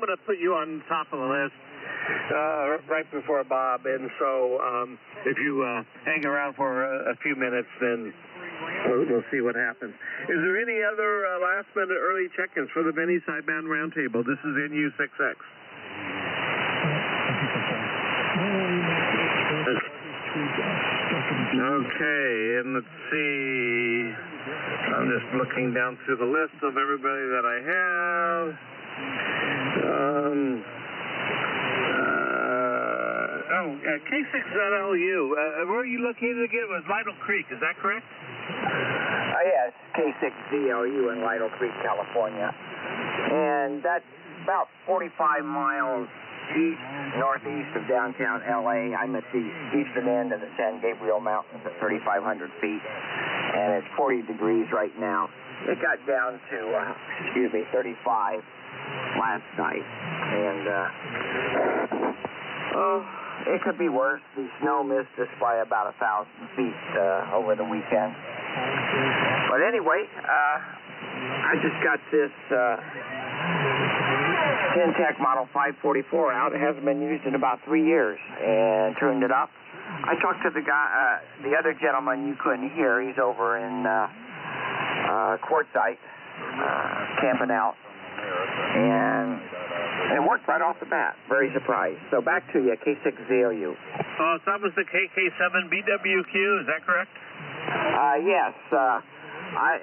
going to put you on top of the list right before Bob, and so if you hang around for a few minutes, then we'll see what happens. Is there any other last-minute early check-ins for the Benny Sideband Roundtable? This is NU6X. Okay, and let's see. I'm just looking down through the list of everybody that I have. K6ZLU. Where are you located again? It was Lytle Creek, is that correct? Yes, K6ZLU in Lytle Creek, California. And that's about 45 miles northeast of downtown LA. I'm at the eastern end of the San Gabriel Mountains at 3,500 feet, and it's 40 degrees right now. It got down to, 35 last night, and it could be worse. The snow missed us by about 1,000 feet over the weekend. But anyway, I just got this Tech Model 544 out. It hasn't been used in about 3 years, and tuned it up. I talked to the guy, the other gentleman you couldn't hear. He's over in Quartzsite, camping out, and it worked right off the bat. Very surprised. So back to you, K6ZLU. So that was the KK7BWQ, is that correct? Yes.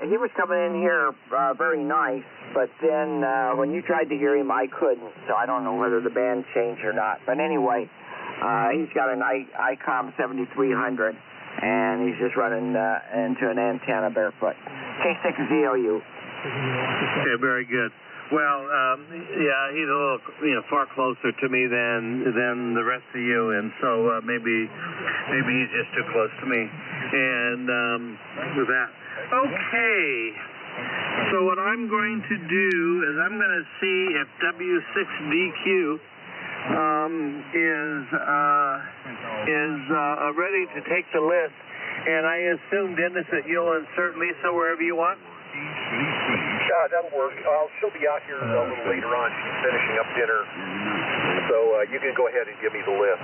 He was coming in here very nice, but then when you tried to hear him, I couldn't. So I don't know whether the band changed or not. But anyway, he's got an ICOM 7300, and he's just running into an antenna barefoot. K6ZLU. Okay, very good. Well, yeah, he's a little, far closer to me than the rest of you, and so maybe he's just too close to me. And with that, okay. So what I'm going to do is I'm going to see if W6DQ is ready to take the list. And I assume, Dennis, that you'll insert Lisa wherever you want? That'll work. She'll be out here a little later on. She's finishing up dinner. So you can go ahead and give me the list.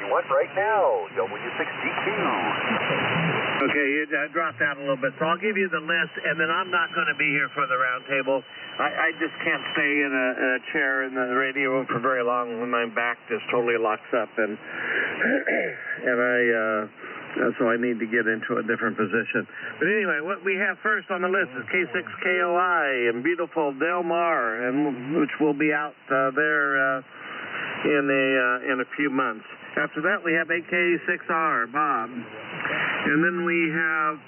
You want right now, W6DQ. Okay, it dropped out a little bit. So I'll give you the list, and then I'm not going to be here for the round table. I just can't stay in a chair in the radio room for very long when my back just totally locks up, and so I need to get into a different position. But anyway, what we have first on the list is K6KOI in beautiful Del Mar, and which will be out there in a few months. After that, we have AK6R, Bob. And then we have,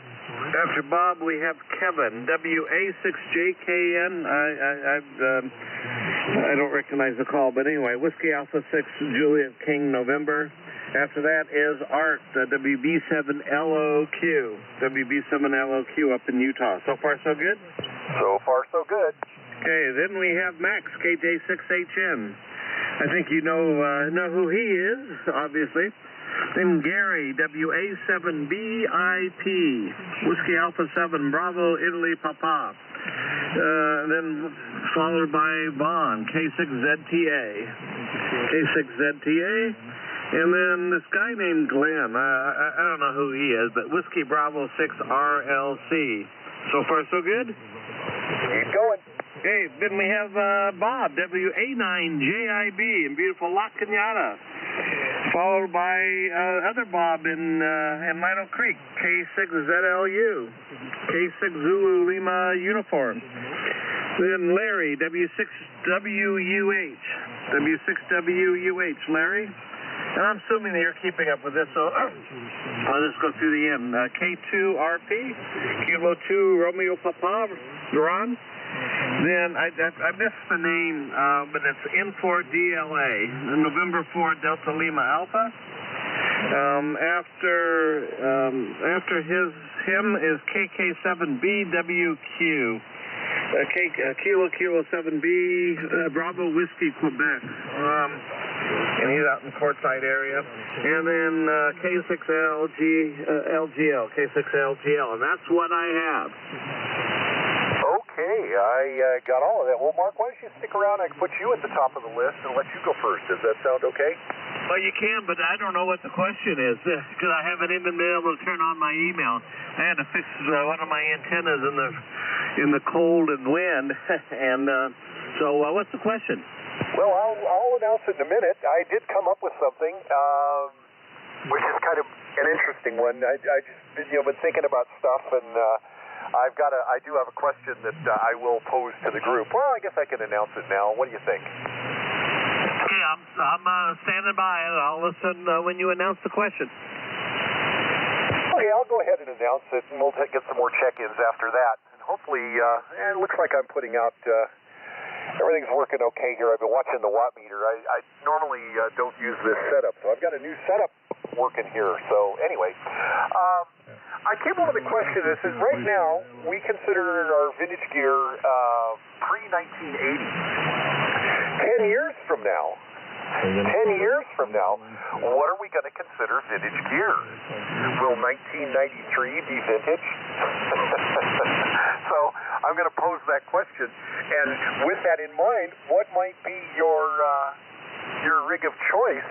after Bob, we have Kevin, WA6JKN. I don't recognize the call, but anyway, Whiskey Alpha 6, Juliet King, November. After that is Art, WB7LOQ. WB7LOQ up in Utah. So far, so good? So far, so good. Okay, then we have Max, KJ6HN. I think you know who he is, obviously. Then Gary, WA7BIP, Whiskey Alpha 7, Bravo, Italy, Papa. Then followed by Vaughn, K6ZTA. K6ZTA. And then this guy named Glenn, I don't know who he is, but Whiskey Bravo 6 RLC. So far, so good? Keep going. Okay, then we have Bob, WA9JIB in beautiful La Cañada. Followed by other Bob in Lytle Creek, K6ZLU, K6 Zulu Lima Uniform. Then Larry, W6WUH, W6WUH, Larry. And I'm assuming that you're keeping up with this, so I'll just go through the end. K2RP, Kilo 2 Romeo Papa, Duran. Then I missed the name, but it's N4DLA, November 4 Delta Lima Alpha. After him is KK7BWQ, Kilo 7B Bravo Whiskey Quebec, and he's out in the Quartzsite area. And then K6LGL, and that's what I have. Okay, Okay, I got all of that. Well, Mark, why don't you stick around? I can put you at the top of the list and let you go first. Does that sound okay? Well, you can, but I don't know what the question is because I haven't even been able to turn on my email. I had to fix one of my antennas in the cold and wind, and so what's the question? Well, I'll announce it in a minute. I did come up with something, which is kind of an interesting one. I just been thinking about stuff, and I do have a question that I will pose to the group. Well, I guess I can announce it now. What do you think? Okay, I'm standing by. I'll listen when you announce the question. Okay, I'll go ahead and announce it, and we'll get some more check-ins after that. And hopefully, it looks like I'm putting out, everything's working okay here. I've been watching the watt meter. I normally don't use this setup, so I've got a new setup working here. So anyway, I came up with a question that says, right now, we consider our vintage gear pre-1980. 10 years from now, what are we going to consider vintage gear? Will 1993 be vintage? So I'm going to pose that question. And with that in mind, what might be your rig of choice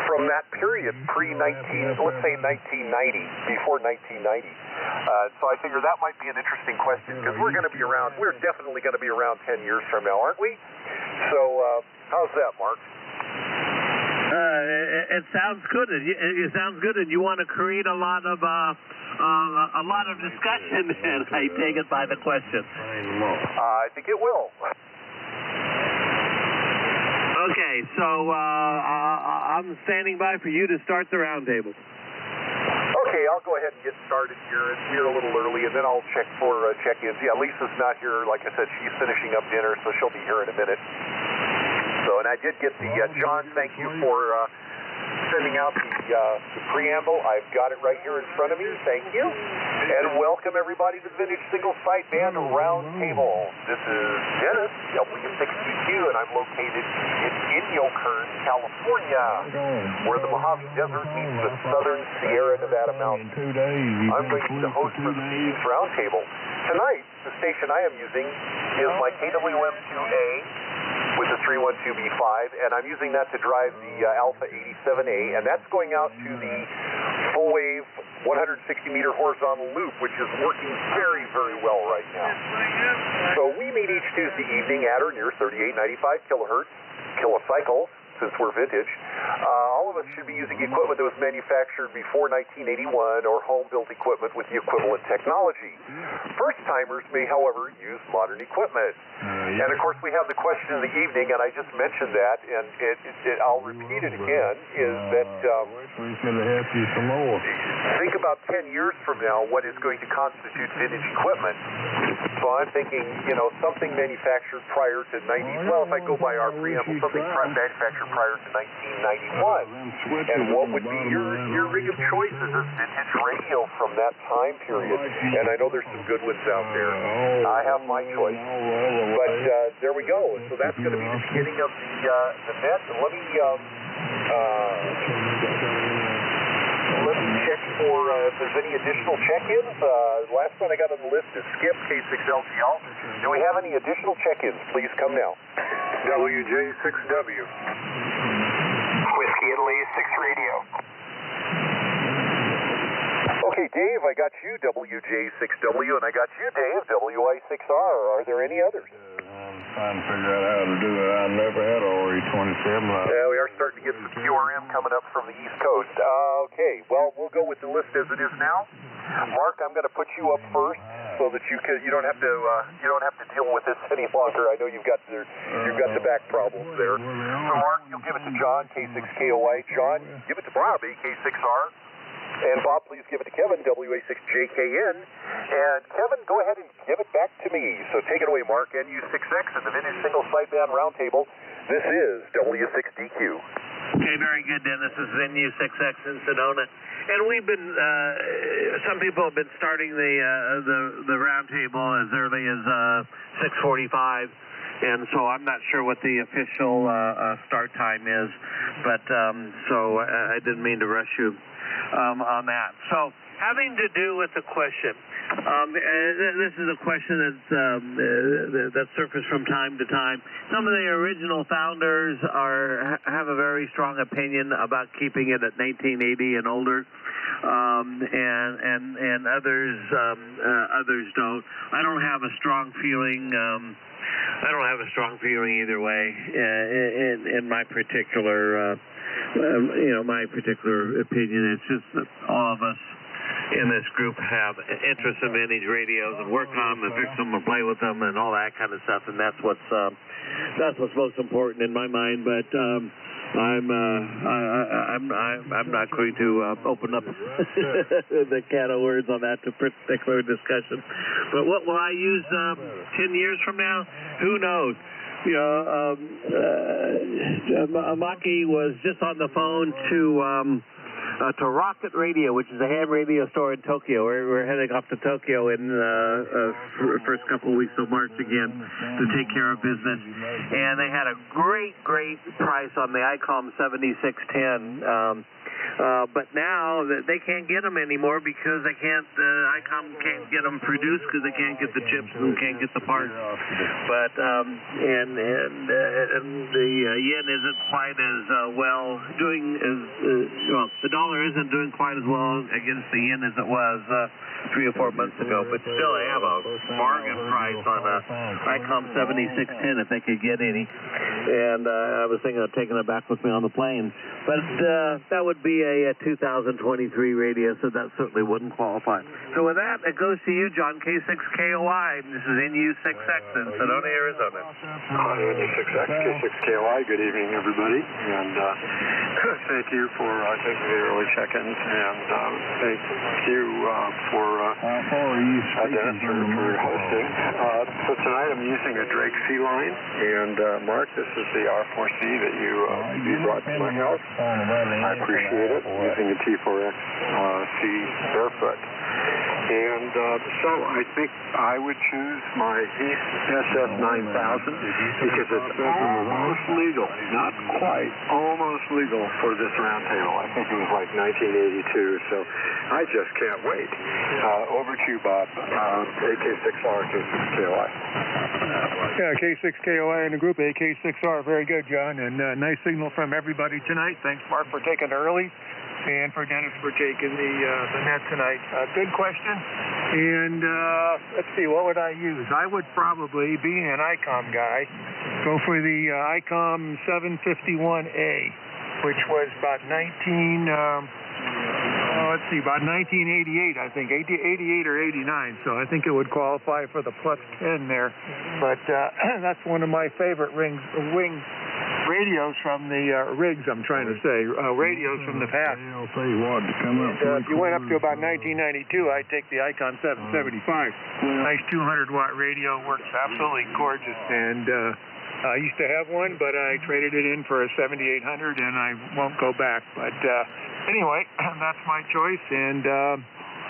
from that period, let's say 1990, before 1990? So I figure that might be an interesting question because we're definitely going to be around 10 years from now, aren't we? So how's that, Mark? It sounds good. It sounds good, and you want to create a lot of discussion. And I take it by the question. I think it will. Okay, so I'm standing by for you to start the roundtable. Okay, I'll go ahead and get started here. We're a little early, and then I'll check for check-ins. Yeah, Lisa's not here. Like I said, she's finishing up dinner, so she'll be here in a minute. So, and I did get the, John, thank you for sending out the preamble. I've got it right here in front of me. Thank you. And welcome, everybody, to the Vintage Single Sideband Roundtable. This is Dennis, W6DQ, and I'm located in Inyokern, California, where the Mojave Desert meets the southern Sierra Nevada mountains. I'm going to be the host for the evening's roundtable. Tonight, the station I am using is my KWM2A with the 312B5, and I'm using that to drive the Alpha 87A, and that's going out to the full-wave 160-meter horizontal loop, which is working very, very well right now. So we meet each Tuesday evening at or near 3895 kilohertz, kilocycles, since we're vintage. All of us should be using equipment that was manufactured before 1981 or home-built equipment with the equivalent technology. First-timers may, however, use modern equipment. And, of course, we have the question of the evening, and I just mentioned that, and I'll repeat it again, is that think about 10 years from now what is going to constitute vintage equipment. So I'm thinking, something manufactured prior to 90, well, if I go by our preamble, something manufactured prior to 1991. And what would be your rig of choice as a vintage radio from that time period? And I know there's some good ones out there. I have my choice. But there we go. So that's going to be the beginning of the net. And let me check for if there's any additional check-ins. Last one I got on the list is Skip, K6LTL. Do we have any additional check-ins? Please come now. WJ6W. Whiskey Italy 6 Radio. Okay, Dave, I got you, WJ6W, and I got you, Dave, WI6R. Are there any others? I'm trying to figure out how to do it. I never had a RE27. Yeah, we are starting to get some QRM coming up from the East Coast. Okay, well, we'll go with the list as it is now. Mark, I'm going to put you up first so that you don't have to deal with this any longer. I know you've got the back problems there. So Mark, you'll give it to John, K6KOI. John, give it to Bob, AK6R. And Bob, please give it to Kevin, WA6JKN. And Kevin, go ahead and give it back to me. So take it away, Mark, NU6X and the Vintage Single Sideband Roundtable. This is W6DQ. Okay, very good, Dennis. This is NU6X in Sedona. And we've been, some people have been starting the roundtable as early as 6:45. And so I'm not sure what the official start time is, but so I didn't mean to rush you on that. So having to do with the question, This is a question that's surfaced from time to time. Some of the original founders have a very strong opinion about keeping it at 1980 and older, and others don't. I don't have a strong feeling. Either way. In my particular, my particular opinion, it's just that all of us in this group have interest in vintage radios and work on them and fix them and play with them and all that kind of stuff, and that's what's most important in my mind. But I'm not going to open up the can of words on that particular discussion. But what will I use 10 years from now? Who knows? Maki was just on the phone to Rocket Radio, which is a ham radio store in Tokyo. We're heading off to Tokyo in the first couple of weeks of March again to take care of business. And they had a great price on the ICOM 7610. But now they can't get them anymore because they can't. ICOM can't get them produced because they can't get the chips and can't get the parts. But and the yen isn't quite as well doing as the dollar isn't doing quite as well against the yen as it was 3 or 4 months ago. But still, they have a bargain price on a ICOM 7610 if they could get any. And I was thinking of taking it back with me on the plane. But that would be a 2023 radio, so that certainly wouldn't qualify. So with that, it goes to you, John, K6KOI. This is NU6X in Sedona, Arizona. NU6X, K6KOI. Good evening, everybody. And thank you for taking the early check-ins. And thank you for Dennis for hosting. So tonight I'm using a Drake C-Line. And Mark, this is the R4C that you brought to my house. I appreciate it, using a T4X C barefoot. And so I think I would choose my SS9000 because it's almost legal, not quite, almost legal for this round table. I think it was like 1982, so I just can't wait. Over to you, Bob. AK6R, K6KOI. Yeah, K6KOI in the group, AK6R. Very good, John, and nice signal from everybody tonight. Thanks, Mark, for taking early, and for Dennis for taking the net tonight. Good question. And let's see, what would I use? I would probably, being an ICOM guy, go for the ICOM 751A, which was about about 1988, I think, 88 or 89, so I think it would qualify for the plus 10 there. But that's one of my favorite wing radios from the rigs, I'm trying to say, radios from the past. If you went up to about 1992, I'd take the ICOM 775. Nice 200-watt radio, works absolutely gorgeous, and I used to have one, but I traded it in for a 7800, and I won't go back. But anyway, that's my choice, and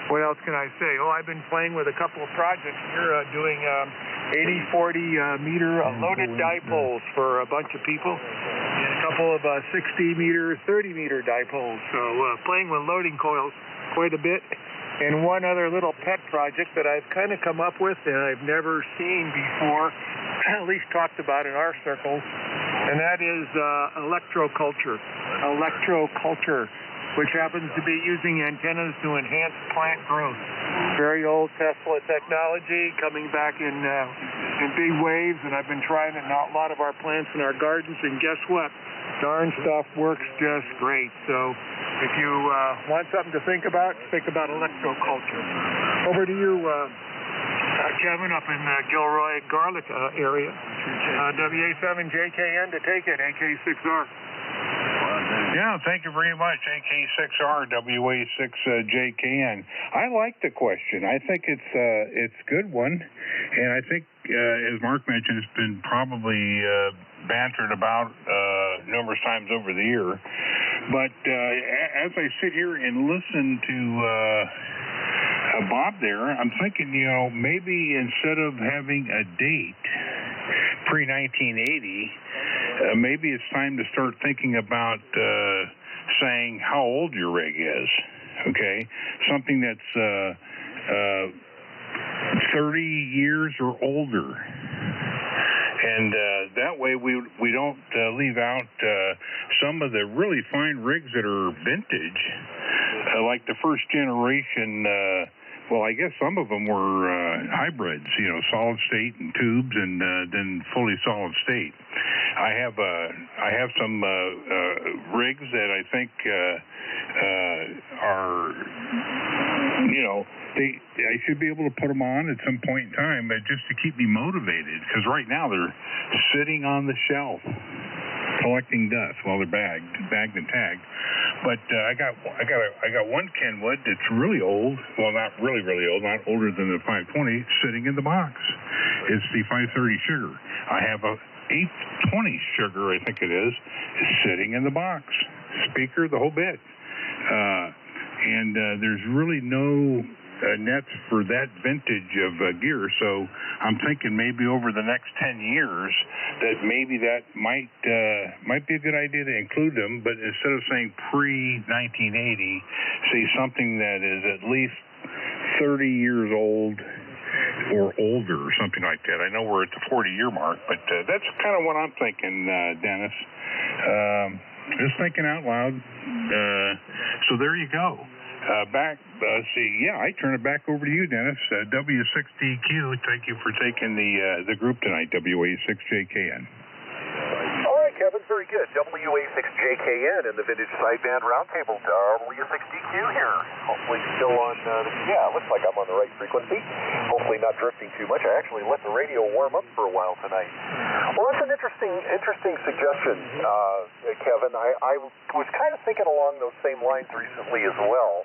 what else can I say? Oh, I've been playing with a couple of projects here, doing 80-40 meter loaded dipoles for a bunch of people, and a couple of 60-meter, 30-meter dipoles. So playing with loading coils quite a bit. And one other little pet project that I've kind of come up with and I've never seen before, at least talked about in our circles, and that is electroculture, which happens to be using antennas to enhance plant growth. Very old Tesla technology coming back in big waves, and I've been trying it in a lot of our plants in our gardens, and guess what? Darn stuff works just great. So if you want something to think about electroculture. Over to you, Kevin, up in the Gilroy Garlic area. WA7JKN to take it, AK6R. Yeah, thank you very much, AK6R, WA6JKN. I like the question. I think it's a good one, and I think, as Mark mentioned, it's been probably bantered about numerous times over the year. But as I sit here and listen to Bob there, I'm thinking, maybe instead of having a date pre-1980, maybe it's time to start thinking about saying how old your rig is, okay? Something that's 30 years or older. And that way we don't leave out some of the really fine rigs that are vintage, like the first generation. Well, I guess some of them were hybrids, you know, solid state and tubes, and then fully solid state. I have some rigs that I think are, you know, I should be able to put them on at some point in time, but just to keep me motivated, because right now they're sitting on the shelf collecting dust while they're bagged and tagged. But I got one Kenwood that's really old. Well, not really old, not older than the 520, sitting in the box. It's the 530 Sugar. I have a 820 Sugar, I think it is sitting in the box. Speaker, the whole bit. And there's really no nets for that vintage of gear, so I'm thinking maybe over the next 10 years that maybe that might be a good idea to include them, but instead of saying pre-1980, say something that is at least 30 years old or older or something like that. I know we're at the 40-year mark, but that's kind of what I'm thinking, Dennis. Just thinking out loud. So there you go. I turn it back over to you, Dennis. W6DQ, thank you for taking the group tonight, WA6JKN. All right, Kevin, very good. WA6JKN and the Vintage Sideband Roundtable. W6DQ here. Hopefully still on, it looks like I'm on the right frequency. Hopefully not drifting too much. I actually let the radio warm up for a while tonight. Well, that's an interesting suggestion, Kevin. I was kind of thinking along those same lines recently as well,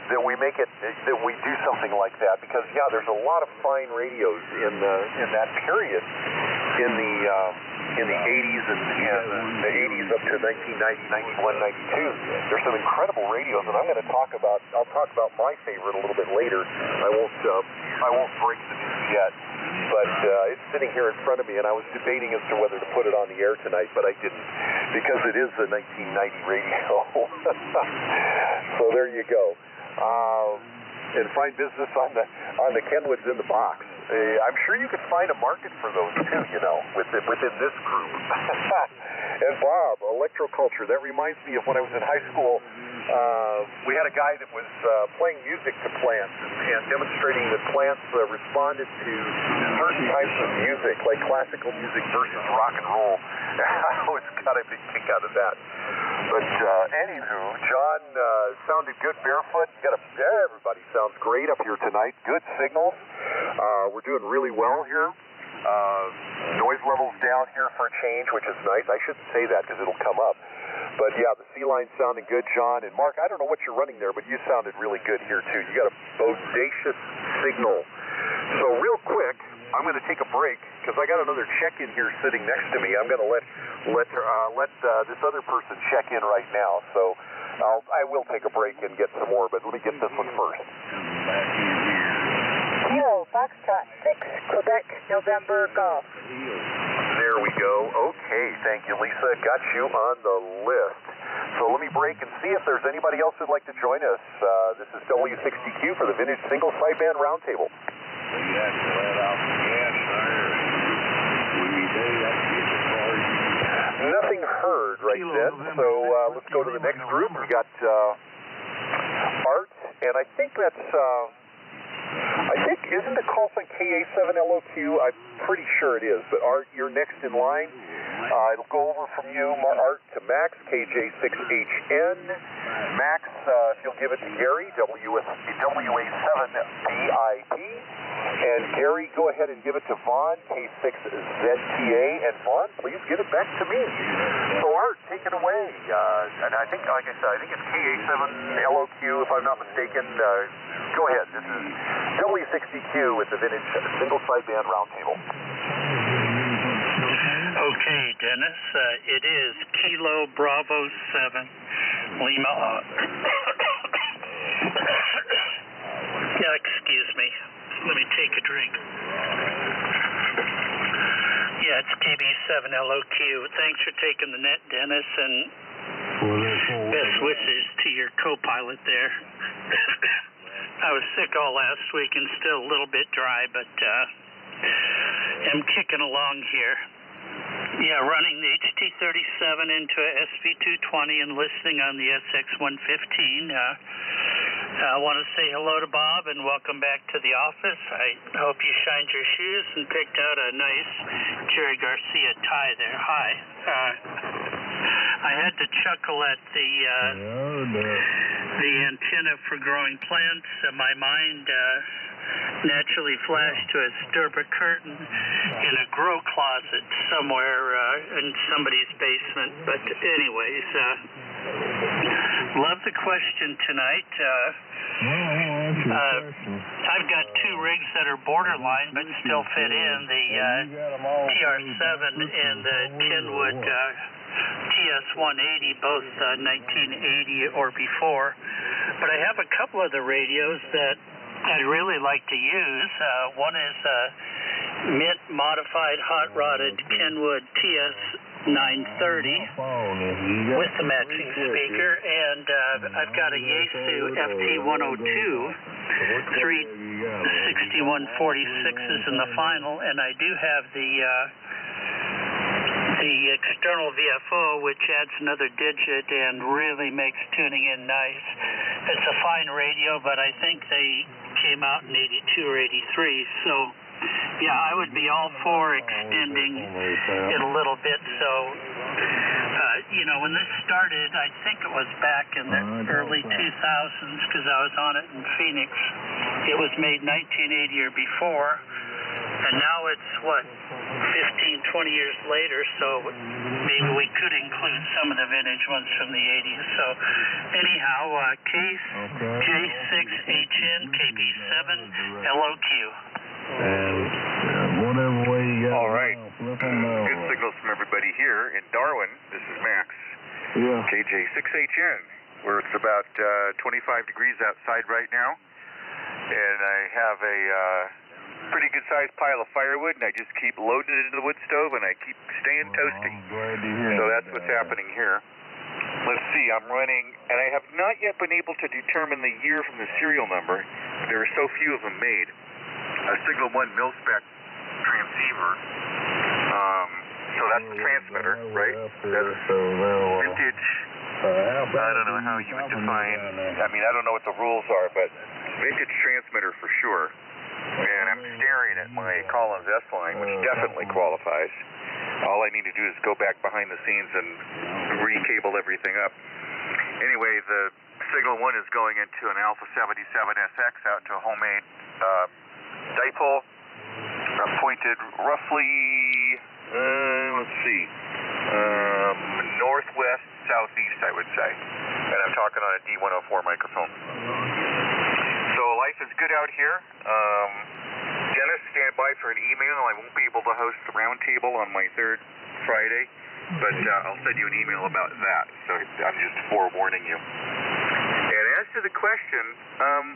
that we do something like that, because there's a lot of fine radios in that period in the 80s and the 80s up to 1990, 91, 92. There's some incredible radios, and I'll talk about my favorite a little bit later. I won't break the news yet, but it's sitting here in front of me, and I was debating as to whether to put it on the air tonight, but I didn't, because it is a 1990 radio. So there you go. And find business on the Kenwoods in the box. I'm sure you could find a market for those too, within this group. And Bob, electroculture, that reminds me of when I was in high school. We had a guy that was playing music to plants and demonstrating that plants responded to certain types of music, like classical music versus rock and roll. I always got a big kick out of that. But anywho, John sounded good barefoot. Everybody sounds great up here tonight. Good signals. We're doing really well here. Noise levels down here for a change, which is nice. I shouldn't say that because it'll come up. But the C-line sounding good, John. And Mark, I don't know what you're running there, but you sounded really good here too. You got a bodacious signal. So real quick, I'm going to take a break because I got another check-in here sitting next to me. I'm going to let this other person check in right now. So I will take a break and get some more, but let me get this one first. Kilo Foxtrot 6, Quebec, November, Golf. There we go. Okay, thank you, Lisa. Got you on the list. So let me break and see if there's anybody else who'd like to join us. This is W6DQ for the Vintage Single Sideband Roundtable. Nothing heard right then, so let's go to the next group. We got Art, and I think isn't the call sign KA7LOQ? I'm pretty sure it is, but Art, you're next in line. It'll go over from you, Art, to Max, KJ6HN. Max, if you'll give it to Gary, WA7BIP. And Gary, go ahead and give it to Vaughn, K6ZTA. And Vaughn, please give it back to me. So Art, take it away. And I think, like I said, I think it's KA7LOQ, if I'm not mistaken. Go ahead. This is W6DQ with the Vintage Single Sideband Roundtable. Okay, Dennis, it is Kilo Bravo 7 Lima. Excuse me. Let me take a drink. Yeah, it's KB7LOQ. Thanks for taking the net, Dennis, and best wishes to your co-pilot there. I was sick all last week and still a little bit dry, but am kicking along here. Yeah, running the HT37 into a SV220 and listening on the SX115. I want to say hello to Bob and welcome back to the office. I hope you shined your shoes and picked out a nice Jerry Garcia tie there. Hi. I had to chuckle at the antenna for growing plants. My mind naturally flashed to a Sturba curtain in a grow closet somewhere in somebody's basement. But anyways, love the question tonight. I've got two rigs that are borderline but still fit in, the TR7 and the Kenwood TS180, both 1980 or before. But I have a couple of the radios that I'd really like to use. One is a mint modified hot rodded Kenwood TS930 with the matching speaker, and I've got a Yaesu FT102, 36146s in the final, and I do have the external VFO, which adds another digit and really makes tuning in nice. It's a fine radio, but I think they came out in 82 or 83, so yeah, I would be all for extending it a little bit. So, when this started, I think it was back in the early 2000s, because I was on it in Phoenix. It was made 1980 or before, and now it's, 15, 20 years later, so maybe we could include some of the vintage ones from the 80s. So, anyhow, case J6HN KB7 LOQ. Whatever way you got. All right. Good signals from everybody here in Darwin. This is Max. Yeah. KJ6HN, where it's about 25 degrees outside right now. And I have a pretty good sized pile of firewood, and I just keep loading it into the wood stove, and I keep staying toasty. I'm glad to hear So that. that's what's happening here. Let's see, I'm running, and I have not yet been able to determine the year from the serial number. There are so few of them made. A Signal 1 mil-spec transceiver. So that's the transmitter, right? That's vintage. I don't know how you would define, I don't know what the rules are, but vintage transmitter for sure. And I'm staring at my Collins S line, which definitely qualifies. All I need to do is go back behind the scenes and recable everything up. Anyway, the Signal 1 is going into an Alpha 77SX out to a homemade dipole, pointed roughly, northwest, southeast, I would say. And I'm talking on a D104 microphone. So life is good out here. Dennis, stand by for an email. I won't be able to host the roundtable on my third Friday, but I'll send you an email about that. So I'm just forewarning you. And as to the question, I'm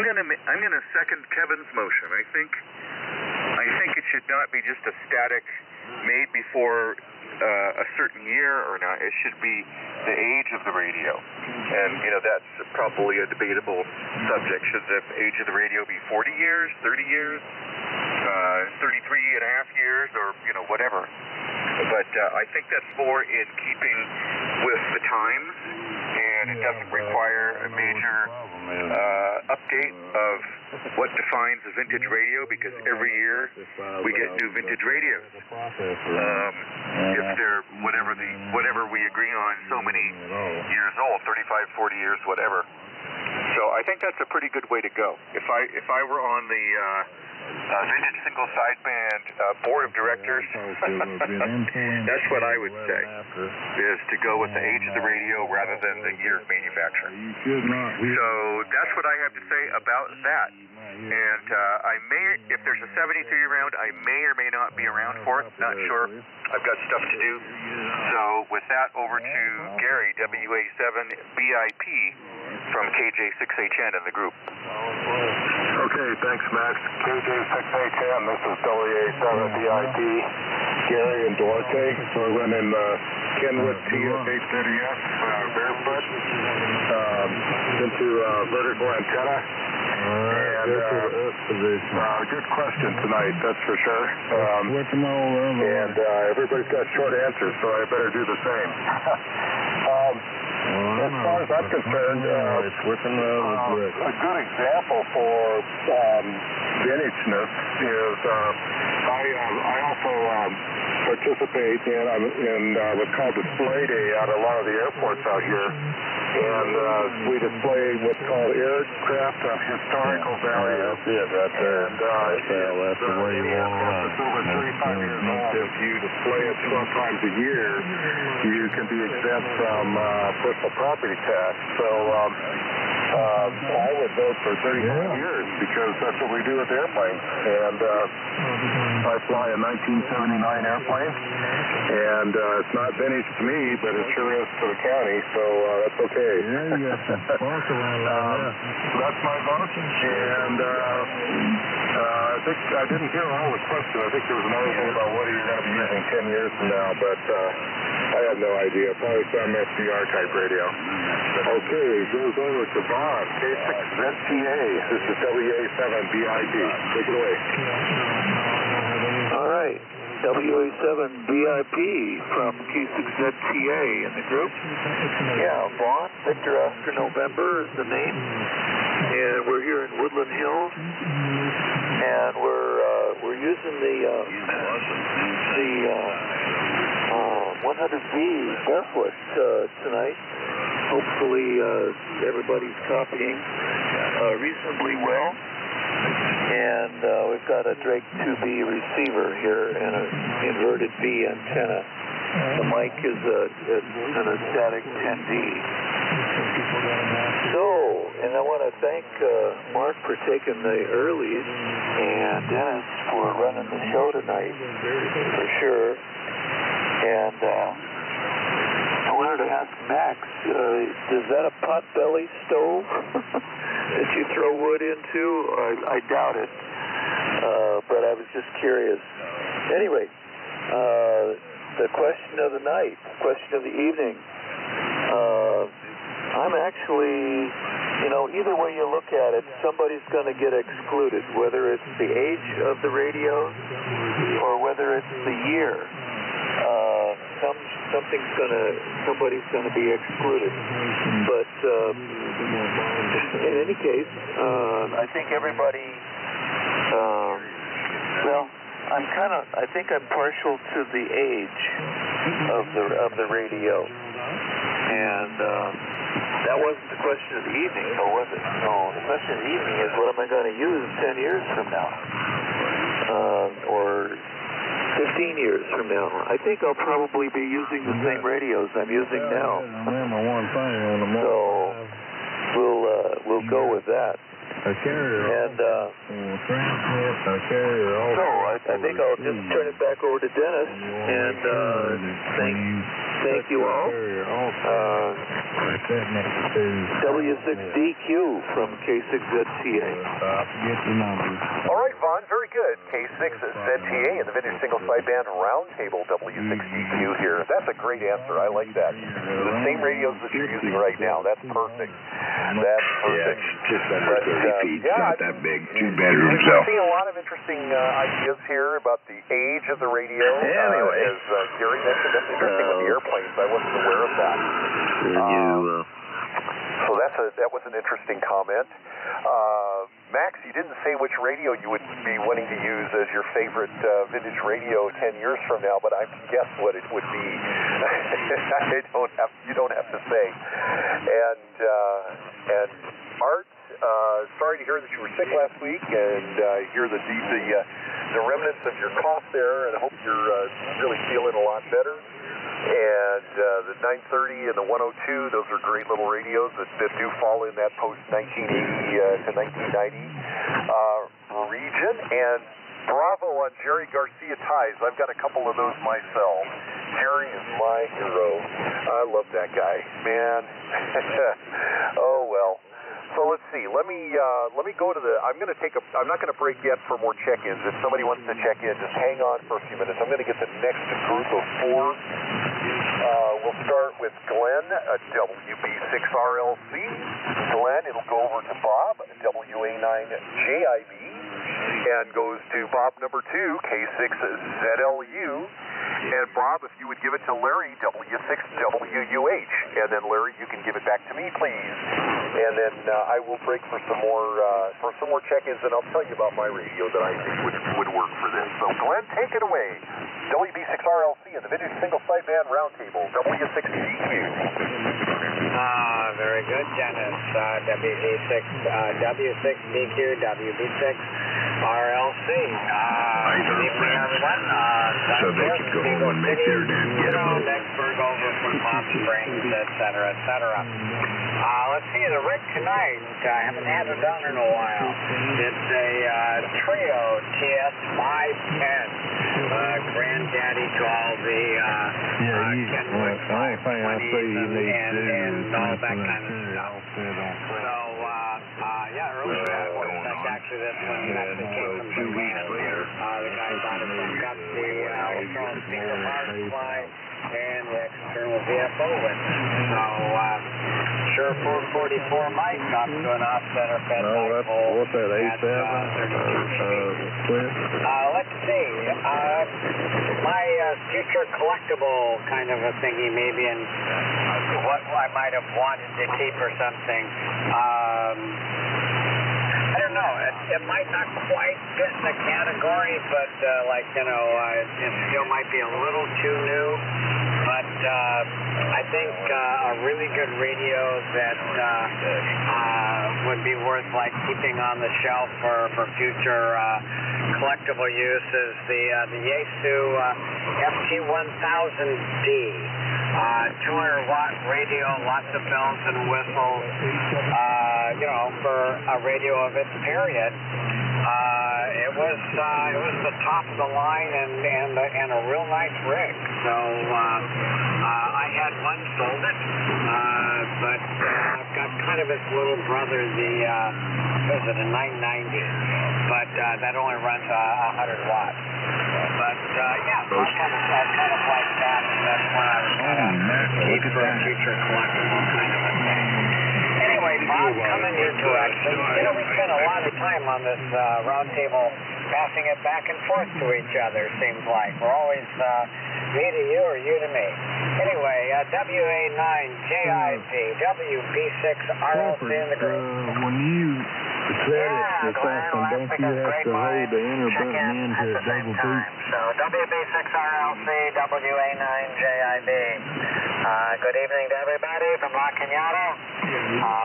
gonna second Kevin's motion. I think it should not be just a static made before a certain year or not. It should be the age of the radio, and that's probably a debatable subject. Should the age of the radio be 40 years, 30 years, 33 and a half years, or whatever? But I think that's more in keeping with the times, and it doesn't require a major update of what defines a vintage radio, because every year we get new vintage radios. If they're whatever we agree on, so many years old, 35, 40 years, whatever. So I think that's a pretty good way to go. If I were on the vintage single sideband board of directors, that's what I would say, is to go with the age of the radio rather than the year of manufacture. So that's what I have to say about that. And I may, if there's a 73 around, I may or may not be around for it. Not sure. I've got stuff to do. So with that, over to Gary, WA7BIP from KJ6HN in the group. Okay, thanks, Max. KJ6HN, this is WA7BIP. Gary and Duarte. We're running Kenwood TS830S barefoot. into vertical antenna. And good question tonight, that's for sure. And everybody's got short answers, so I better do the same. As far as I'm concerned, a good example for vintageness is I also participate in what's called display day at a lot of the airports out here. And we display what's called aircraft of historical value. Yeah, that's it right there. And that's the way you want to run. It's over 35 years old. If you display it 12 times a year, you can be exempt from personal property tax. So I would vote for 35 years because that's what we do with airplanes. And I fly a 1979 airplane. And it's not vintage to me, but it sure is to the county, so that's okay. Yeah, you got some spark around that. That's my vote, and I think I didn't hear all the question. I think there was another one about what are you going to be using 10 years from now, but I have no idea. Probably some SDR type radio. Okay, it goes over to Bob, K6ZTA. This is WA7BID. Take it away. All right. WA7BIP from K6ZTA in the group. Yeah, Vaughn, Victor Oscar November is the name. And we're here in Woodland Hills. And we're using the 100V barefoot tonight. Hopefully everybody's copying reasonably well. And we've got a Drake 2B receiver here and an inverted V antenna. The mic is a static 10D. So, and I want to thank Mark for taking the earlies and Dennis for running the show tonight, for sure. And I wanted to ask Max, is that a potbelly stove that you throw wood into? I doubt it, but I was just curious. Anyway, the question of the night, question of the evening, I'm actually, either way you look at it, somebody's going to get excluded, whether it's the age of the radio or whether it's the year. Somebody's going to be excluded. But in any case, I think everybody, I think I'm partial to the age of the radio. And that wasn't the question of the evening, or was it? No, the question of the evening is, what am I going to use 10 years from now? Or 15 years from now. I think I'll probably be using the same radios I'm using now. So we'll go with that. And so I think I'll just turn it back over to Dennis and thank you all. W6DQ from K6ZTA. All right, Vaughn, very good. K6ZTA in the Vintage Single Sideband Roundtable W6DQ here. That's a great answer. I like that. The same radios that you're using right now. That's perfect. That's perfect. Yeah, just under 30 feet. It's not that big. 2 bedrooms, though. We're seeing a lot of interesting ideas here about the age of the radio. Anyway. As Gary mentioned, that's interesting with the airplanes. I wasn't aware of that. So that was an interesting comment. Max, you didn't say which radio you would be wanting to use as your favorite vintage radio 10 years from now, but I can guess what it would be. You don't have to say. And Art, sorry to hear that you were sick last week, and hear the remnants of your cough there, and I hope you're really feeling a lot better. And the 930 and the 102, those are great little radios that do fall in that post-1980 to 1990 region. And bravo on Jerry Garcia ties. I've got a couple of those myself. Jerry is my hero. I love that guy, man. Oh well. So let's see. Let me go to the. I'm not going to break yet for more check-ins. If somebody wants to check in, just hang on for a few minutes. I'm going to get the next group of 4. We'll start with with Glenn, WB6RLC. Glenn, it'll go over to Bob, WA9JIB, and goes to Bob number 2, K6ZLU. And Bob, if you would give it to Larry, W6WUH. And then Larry, you can give it back to me, please. And then I will break for some more check-ins, and I'll tell you about my radio that I think would work for this. So Glenn, take it away. WB6RLC and the Vintage Single Sideband Roundtable, W6DQ. Very good, Dennis. WB6, W6DQ, WB6RLC. Good evening, everyone. So they could go home and make their damn get a vote. Nexburg over from Palm Springs, etc., etc. Let's see, the rig tonight, I haven't had it done in a while. It's a Trio TS510, granddaddy to all the Kenwood 520s and all that kind of stuff. So, earlier that was actually this one actually came from Japan. The guys out of from got the electronic speaker power supply and the external VFO with it. So, sure 444 mic up to an offsetter fed dipole. What's that, 8.7? Let's see. My future collectible kind of a thingy, maybe, and what I might have wanted to keep or something. I don't know. It might not quite fit in the category, but it still might be a little too new. But I think a really good radio that would be worth keeping on the shelf for future collectible use is the Yaesu FT1000D. 200-watt radio, lots of bells and whistles, for a radio of its period. It was the top of the line and a real nice rig. So I had one, sold it, but I've got kind of its little brother, a 990, but that only runs 100 watts. But kind of like that. That's when I was going to keep for a future collectible kind of a thing. Anyway, Bob, coming your direction. We spent a lot of time on this roundtable, passing it back and forth to each other, seems like. We're always me to you or you to me. Anyway, WA9JIB, WB6RLC in the group. When you set it to something, don't you have to hold the inner button in to double boot? So, WB6RLC, WA9JIB. Good evening to everybody from La Cañada.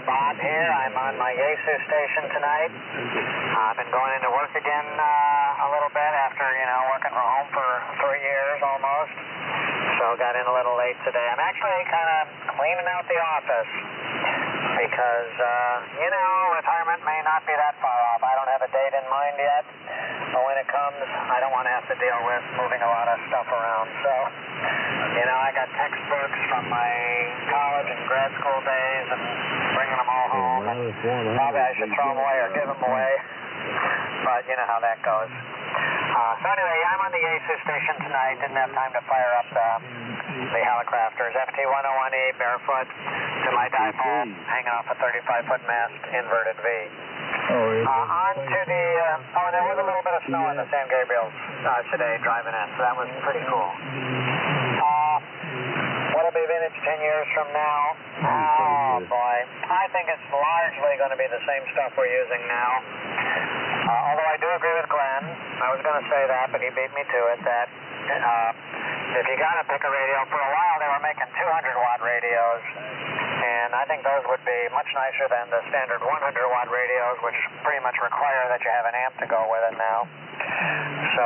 Bob here. I'm on my Yaesu station tonight. I've been going into work again a little bit after, working from home for 3 years almost. So got in a little late today. I'm actually kind of cleaning out the office because, retirement may not be that far off. I don't have a date in mind yet, but when it comes, I don't want to have to deal with moving a lot of stuff around. So, I got textbooks from my college and grad school days and bringing them all home. And probably I should throw them away or give them away, but you know how that goes. So anyway, I'm on the Yaesu station tonight. Didn't have time to fire up the Helicrafters. FT101E barefoot to my dipole, hanging off a 35-foot mast, inverted V. On to the, there was a little bit of snow in the San Gabriel today driving in, so that was pretty cool. What'll be vintage 10 years from now? Oh boy, I think it's largely going to be the same stuff we're using now. Although I do agree with Glenn, I was going to say that, but he beat me to it, that if you got to pick a radio, for a while they were making 200-watt radios, and I think those would be much nicer than the standard 100-watt radios, which pretty much require that you have an amp to go with it now. So,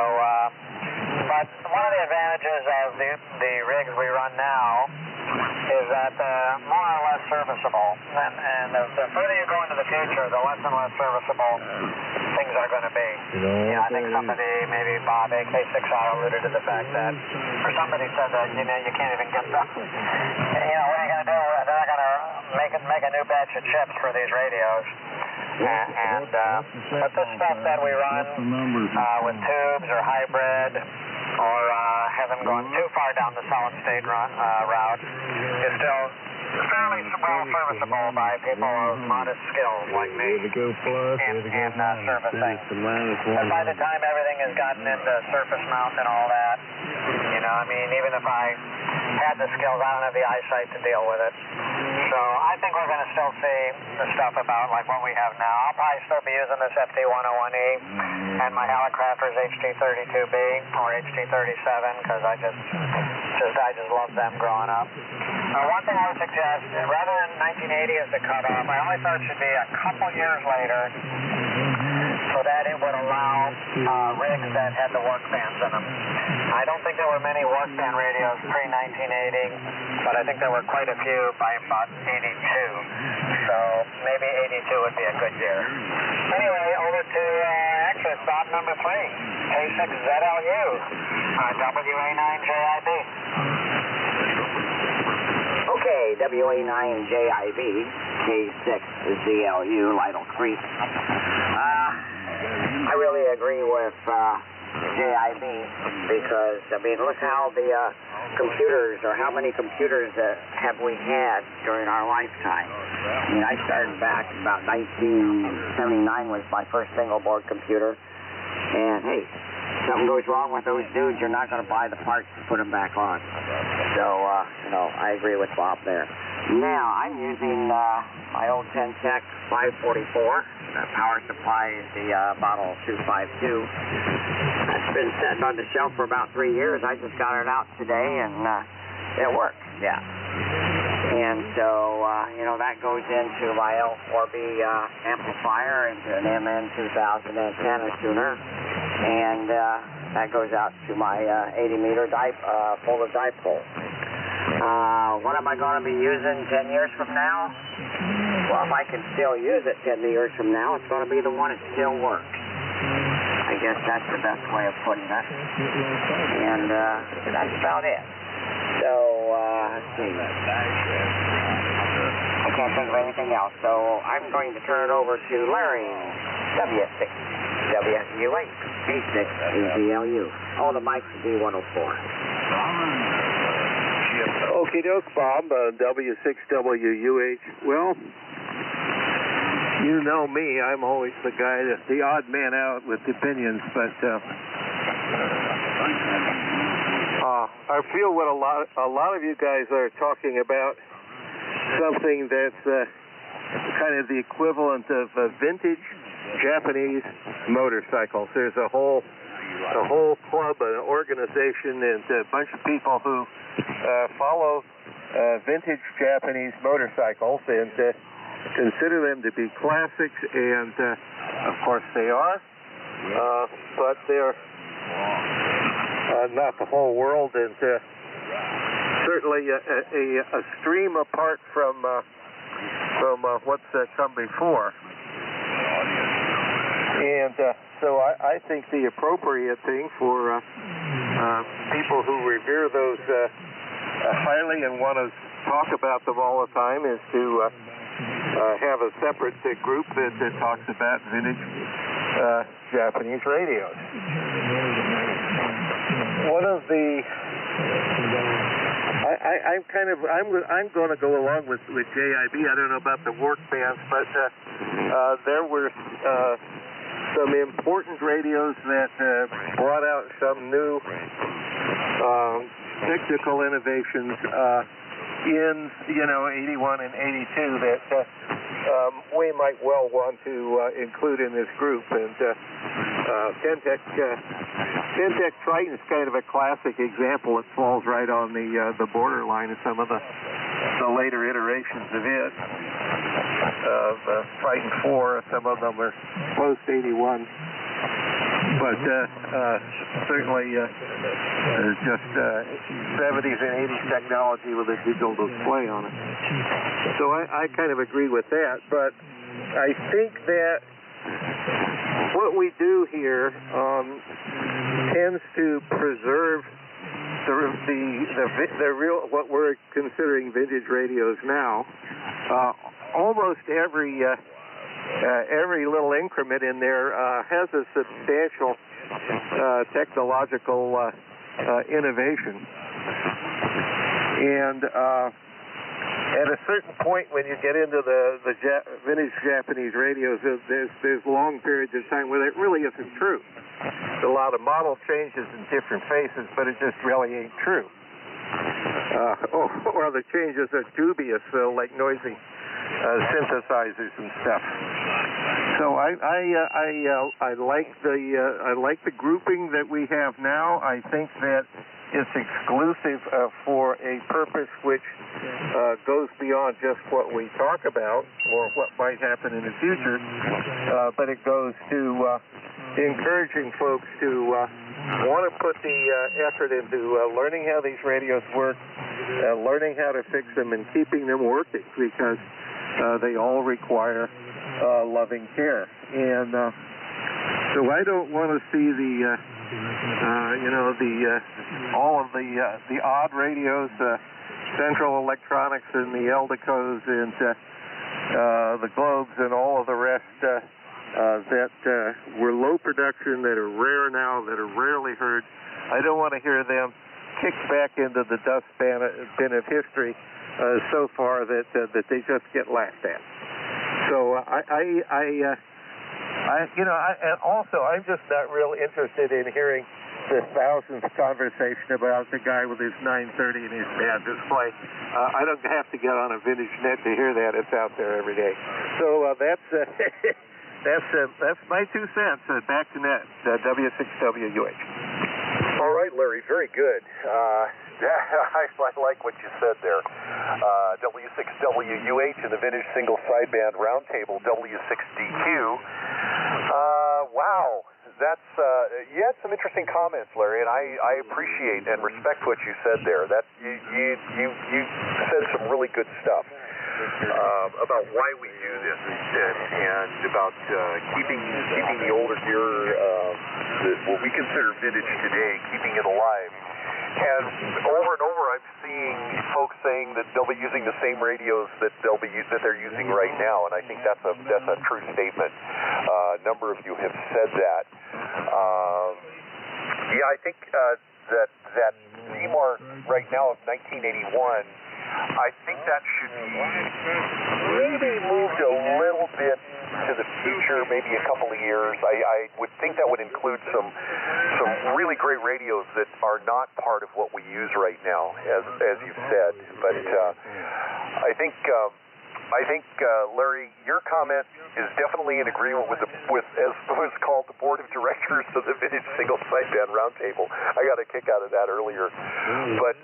but one of the advantages of the rigs we run now is that they're more or less serviceable, and the further you go into the future, the less and less serviceable things are going to be. I think somebody, maybe Bob, AK6R, alluded to the fact that, or somebody said that, you can't even get them. What are you going to do? They're not going to make a new batch of chips for these radios. But the stuff that we run with tubes or hybrid or have them going too far down the solid state route is still serviceable by people of modest skills like me Here to go plus, here to go in servicing. Set it to minus And by the 100. time everything has gotten into surface mount and all that, you know, I mean, even if I had the skills, I don't have the eyesight to deal with it. So I think we're going to still see the stuff about like what we have now. I'll probably still be using this FT101E and my Hallicrafter's HT32B or HT37 because I just love them growing up. One thing I would suggest, rather than 1980 as the cutoff, I only thought it should be a couple years later so that it would allow rigs that had the work bands in them. I don't think there were many work band radios pre-1980, but I think there were quite a few by about 82. So maybe 82 would be a good year. Anyway, over to actually stop number 3, K6ZLU, WA9JIB. Okay, WA9JIB, K6ZLU, Lytle Creek. I really agree with JIB because, I mean, look how the computers, or how many computers have we had during our lifetime. I mean, I started back about 1979 was my first single board computer, and hey, something goes wrong with those dudes, you're not going to buy the parts to put them back on. So, you know, I agree with Bob there. Now, I'm using my old Ten-Tech 544. The power supply is the model 252. It's been sitting on the shelf for about 3 years. I just got it out today, and it works, yeah. And so, you know, that goes into my L4B amplifier, into an MN2000 antenna tuner, and that goes out to my 80-meter full of dipole. What am I going to be using 10 years from now? Well, if I can still use it 10 years from now, it's going to be the one that still works. I guess that's the best way of putting it. And that's about it. So, let's see. I can't think of anything else, so I'm going to turn it over to Larry, W6WU8, K6ZLU. Oh, the mic's D104. Okie doke, Bob, W6WUH. Well, you know me, I'm always the guy, the odd man out with opinions, but I feel what a lot of you guys are talking about, something that's kind of the equivalent of vintage Japanese motorcycles. There's a whole club, an organization, and a bunch of people who follow vintage Japanese motorcycles and consider them to be classics, and of course they are, but they're not the whole world, and certainly a stream apart from what's come before. And so I think the appropriate thing for people who revere those highly and want to talk about them all the time is to have a separate group that talks about vintage Japanese radios. One of the I'm going to go along with JIB. I don't know about the work bands, but there were some important radios that brought out some new technical innovations in 81 and 82 that we might well want to include in this group. And Ten-Tech Triton is kind of a classic example. It falls right on the borderline of some of the later iterations of it. Triton 4, some of them are post-81. But certainly just 70s and 80s technology with a digital display on it. So I kind of agree with that. But I think that what we do here tends to preserve the real, what we're considering vintage radios now. Almost every little increment in there has a substantial technological innovation, and at a certain point when you get into the vintage Japanese radios, there's long periods of time where that really isn't true. There's a lot of model changes in different faces, but it just really ain't true. Or the changes are dubious, like noisy synthesizers and stuff. So I like the grouping that we have now. I think that it's exclusive for a purpose which goes beyond just what we talk about or what might happen in the future, but it goes to encouraging folks to want to put the effort into learning how these radios work, learning how to fix them, and keeping them working, because they all require loving care. And so I don't want to see all of the odd radios, Central Electronics and the Eldecos and the Globes and all of the rest that were low production, that are rare now, that are rarely heard. I don't want to hear them kicked back into the dustbin of history so far that they just get laughed at. So and also I'm just not real interested in hearing the thousandth conversation about the guy with his 930 and his bad display. I don't have to get on a vintage net to hear that. It's out there every day. So that's my 2 cents. Back to net, W6WUH. All right, Larry, very good. I like what you said there. W6WUH and the Vintage Single Sideband Roundtable, W6DQ. Wow, that's you had some interesting comments, Larry, and I appreciate and respect what you said there. That you said some really good stuff about why we do this and about keeping the older gear, what we consider vintage today, keeping it alive. And over I'm seeing folks saying that they'll be using the same radios that they're using right now, and I think that's a true statement. A number of you have said that. I think that C-Mark right now of 1981, I think that should be maybe moved a little bit to the future, maybe a couple of years. I would think that would include some really great radios that are not part of what we use right now, as you've said. But I think Larry, your comment is definitely in agreement with as was called the board of directors of the Vintage Single Sideband Roundtable. I got a kick out of that earlier, but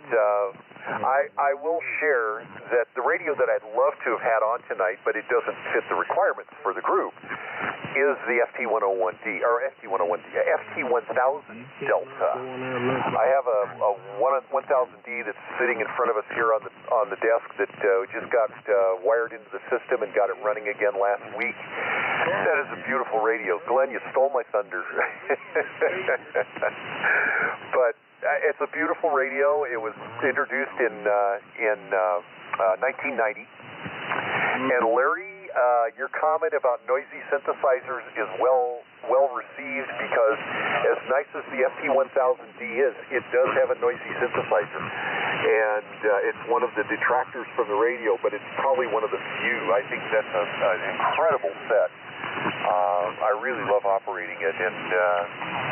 I will share that the radio that I'd love to have had on tonight, but it doesn't fit the requirements for the group, is the FT101D or FT1000 Delta. I have a 1000D that's sitting in front of us here on the desk that just got wired into the system and got it running again last week. That is a beautiful radio. Glenn, you stole my thunder. But it's a beautiful radio. It was introduced in 1990. And Larry, your comment about noisy synthesizers is well received, because as nice as the FT1000D is, it does have a noisy synthesizer. And it's one of the detractors from the radio, but it's probably one of the few. I think that's an incredible set. I really love operating it, and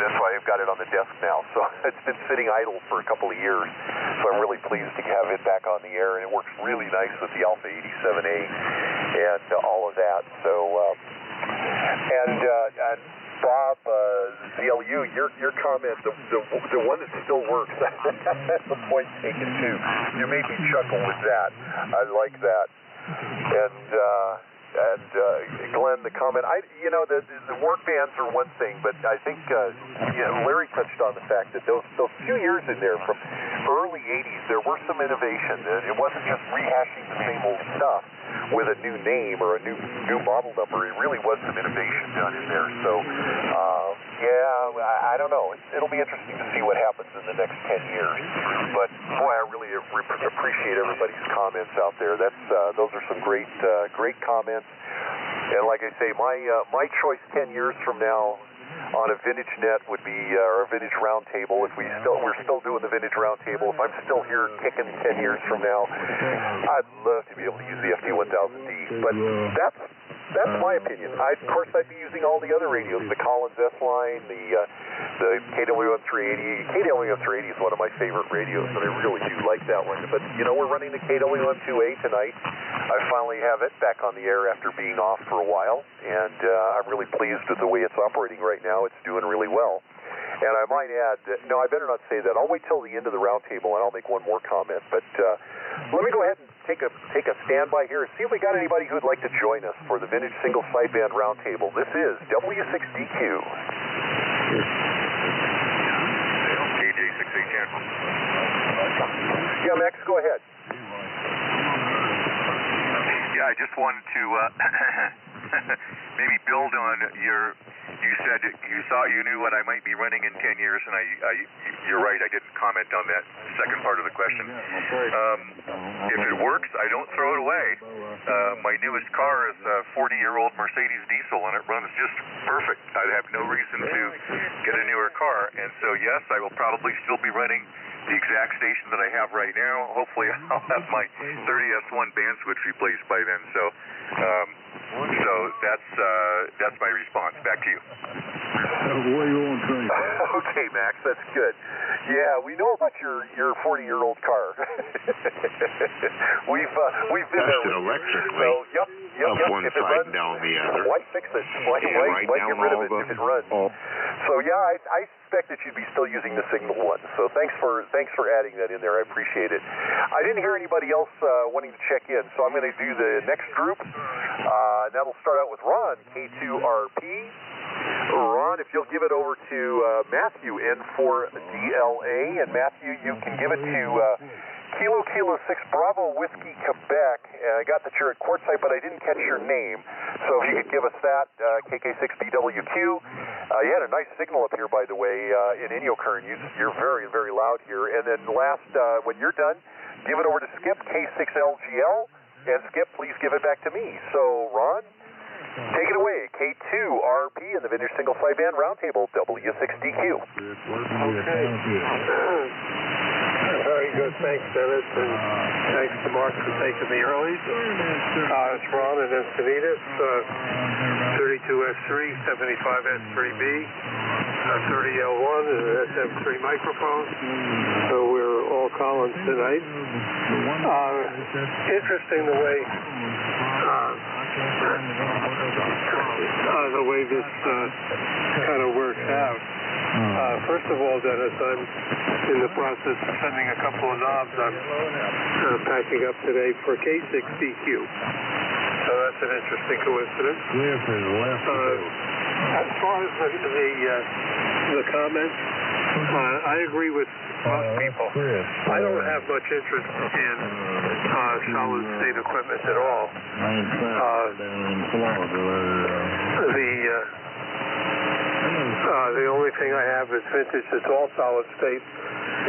that's why I've got it on the desk now. So it's been sitting idle for a couple of years, so I'm really pleased to have it back on the air, and it works really nice with the Alpha 87A and all of that. So, and Bob, ZLU, your comment, the one that still works, that's a point taken too. You made me chuckle with that. I like that. And Glenn, the comment, the work bands are one thing, but I think Larry touched on the fact that those few years in there from early 80s, there were some innovation. It wasn't just rehashing the same old stuff with a new name or a new model number. It really was some innovation done in there. So, I don't know. It'll be interesting to see what happens in the next 10 years. But boy, I really appreciate everybody's comments out there. Those are some great comments. And like I say, my choice 10 years from now on a vintage net would be, or a vintage roundtable. If we're still doing the vintage roundtable, if I'm still here kicking 10 years from now, I'd love to be able to use the FT1000D. But that's my opinion. Of course, I'd be using all the other radios, the Collins S-Line, the KWM380. KWM380 is one of my favorite radios, and I really do like that one. But, you know, we're running the KWM2A tonight. I finally have it back on the air after being off for a while, and I'm really pleased with the way it's operating right now. It's doing really well. And I might add, no, I better not say that. I'll wait till the end of the roundtable, and I'll make one more comment. But let me go ahead and take a standby here and see if we got anybody who'd like to join us for the Vintage Single Sideband Roundtable. This is W6DQ. KJ6810. Yeah, Max, go ahead. Yeah, I just wanted to maybe build on you said you thought you knew what I might be running in 10 years, and you're right, I didn't comment on that second part of the question. If it works, I don't throw it away. My newest car is a 40-year-old Mercedes diesel, and it runs just perfect. I'd have no reason to get a newer car, and so yes, I will probably still be running the exact station that I have right now. Hopefully I'll have my 30S1 band switch replaced by then. So that's my response. Back to you. Okay, Max, that's good. Yeah, we know about your 40-year-old car. we've been there. Tested electrically. So, yep. Up one side and down the other. Why fix it? Why get rid of it if it runs? So yeah, I suspect that you'd be still using the Signal one. So thanks for adding that in there. I appreciate it. I didn't hear anybody else wanting to check in, so I'm going to do the next group. That'll start out with Ron, K2RP. Ron, if you'll give it over to Matthew, N4DLA, and Matthew, you can give it to Kilo 6 Bravo Whiskey Quebec. I got that you're at Quartzsite, but I didn't catch your name. So if you could give us that, KK6BWQ. You had a nice signal up here, by the way, in Inyokern. You're very, very loud here. And then last, when you're done, give it over to Skip, K6LGL. And Skip, please give it back to me. So, Ron, take it away. K2RP in the Vintage Single Sideband Roundtable, W6DQ. Okay. Very good. Thanks, Dennis, and thanks to Mark for taking me early. It's Ron and Encinitas, 32S3, 75S3B, 30L1, and an SM3 microphone. So we're all Collins tonight. Interesting the way this kind of works out. First of all, Dennis, I'm in the process of sending a couple of knobs I'm packing up today for K6DQ. So that's an interesting coincidence. As far as the comments, I agree with most people. I don't have much interest in solid state equipment at all. The only thing I have is vintage that's all solid state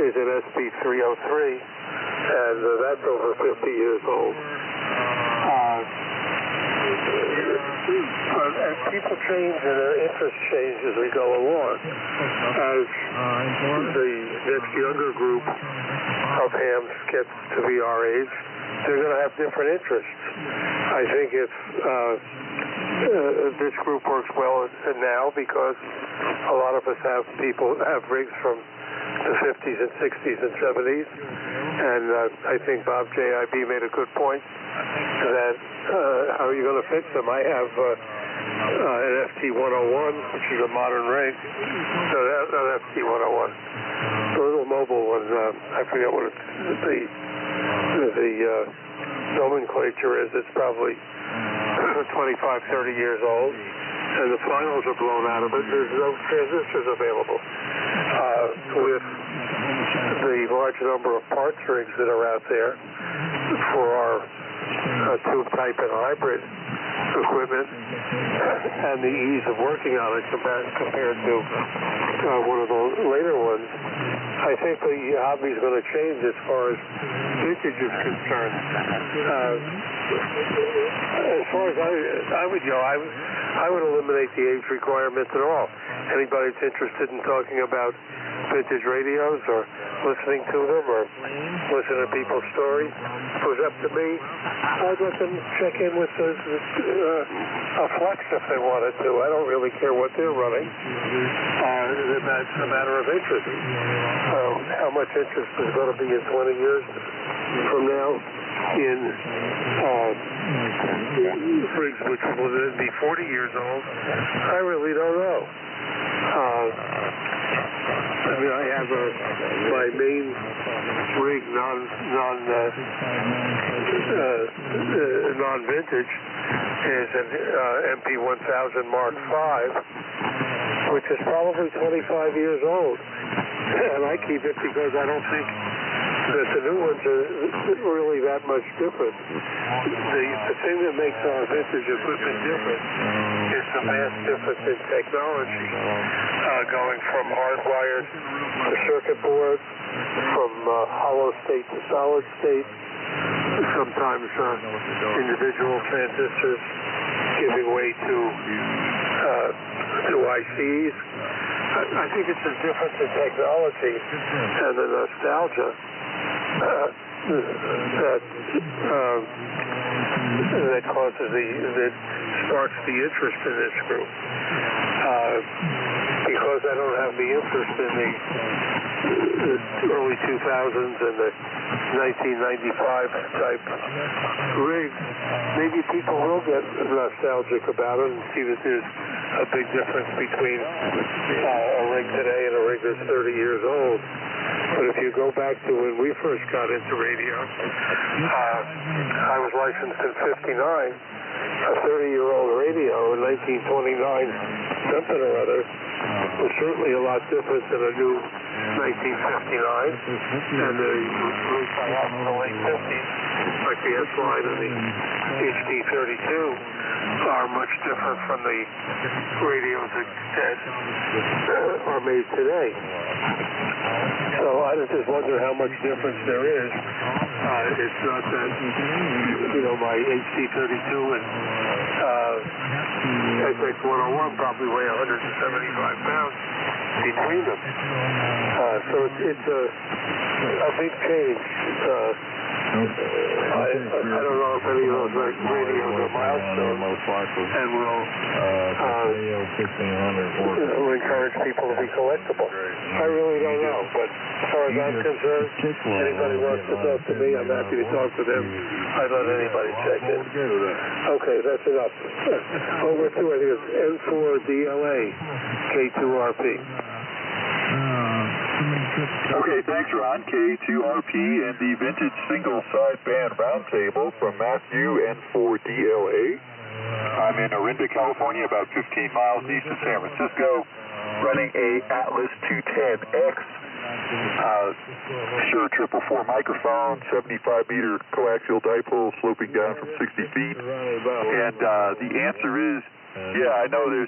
is an SB303, and that's over 50 years old. As people change and their interests change as we go along, as the next younger group of hams gets to be our age, they're going to have different interests. I think if this group works well now because a lot of us have rigs from the 50s and 60s and 70s, and I think Bob JIB made a good point that how are you going to fix them? I have an FT101, which is a modern rig, so that's an FT101. The little mobile one, I forget what the nomenclature is. It's probably 25, 30 years old, and the finals are blown out of it. There's no transistors available. With the large number of parts rigs that are out there for our tube type and hybrid, equipment and the ease of working on it compared to one of the later ones. I think the hobby is going to change as far as vintage is concerned. As far as I would go, I would eliminate the age requirements at all. Anybody that's interested in talking about vintage radios or listening to them or listening to people's stories, if it was up to me, I'd let them check in with a Flex if they wanted to. I don't really care what they're running. That's a matter of interest. How much interest is going to be in 20 years from now in rigs which will then be 40 years old? I really don't know. I mean, I have my main rig non-vintage is an MP1000 Mark V, which is probably 25 years old. And I keep it because I don't think that the new ones are really that much different. The thing that makes our vintage equipment different is the vast difference in technology, going from hardwired to circuit board, from hollow state to solid state, sometimes individual transistors giving way to ICs. I think it's a difference in technology and the nostalgia that causes that sparks the interest in this group. Because I don't have the interest in the early 2000s and the 1995 type rigs, maybe people will get nostalgic about it and see that there's a big difference between a rig today and a rig that's 30 years old. But if you go back to when we first got into radio, I was licensed in 59. A 30-year-old radio in 1929, something or other, was certainly a lot different than a new 1959. And the rigs I have in the late 50s, like the S-Line and the HD32, are much different from the radios that are made today. So I just wonder how much difference there is. It's not that, my HD32 and SX101 probably weigh 175 pounds between them. So it's a big change. I don't know if any of those radios are milestones and will encourage people to be collectible. I really don't know, but as far as I'm concerned, anybody wants to talk to me, I'm happy to talk to them. I'd let anybody check in. Okay, that's enough. Over to it is N4DLA K2RP. Okay, thanks, Ron. K2RP and the Vintage Single Sideband Roundtable from Matthew N4DLA. I'm in Orinda, California, about 15 miles east of San Francisco, running a Atlas 210X. Shure 444 microphone, 75-meter coaxial dipole sloping down from 60 feet. And the answer is, yeah, I know they're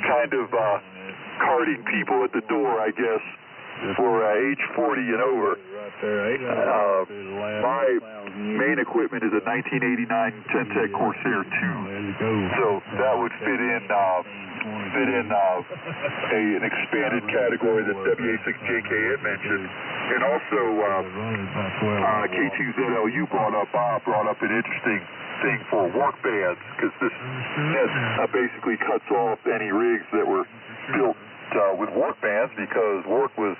kind of carding people at the door, I guess, for age 40 and over. My main equipment is a 1989 Tentec Corsair 2, so that would fit in an expanded category that WA6JK had mentioned. And also, K2ZLU Bob brought up an interesting thing for work bands, because this basically cuts off any rigs that were built with work bands, because work was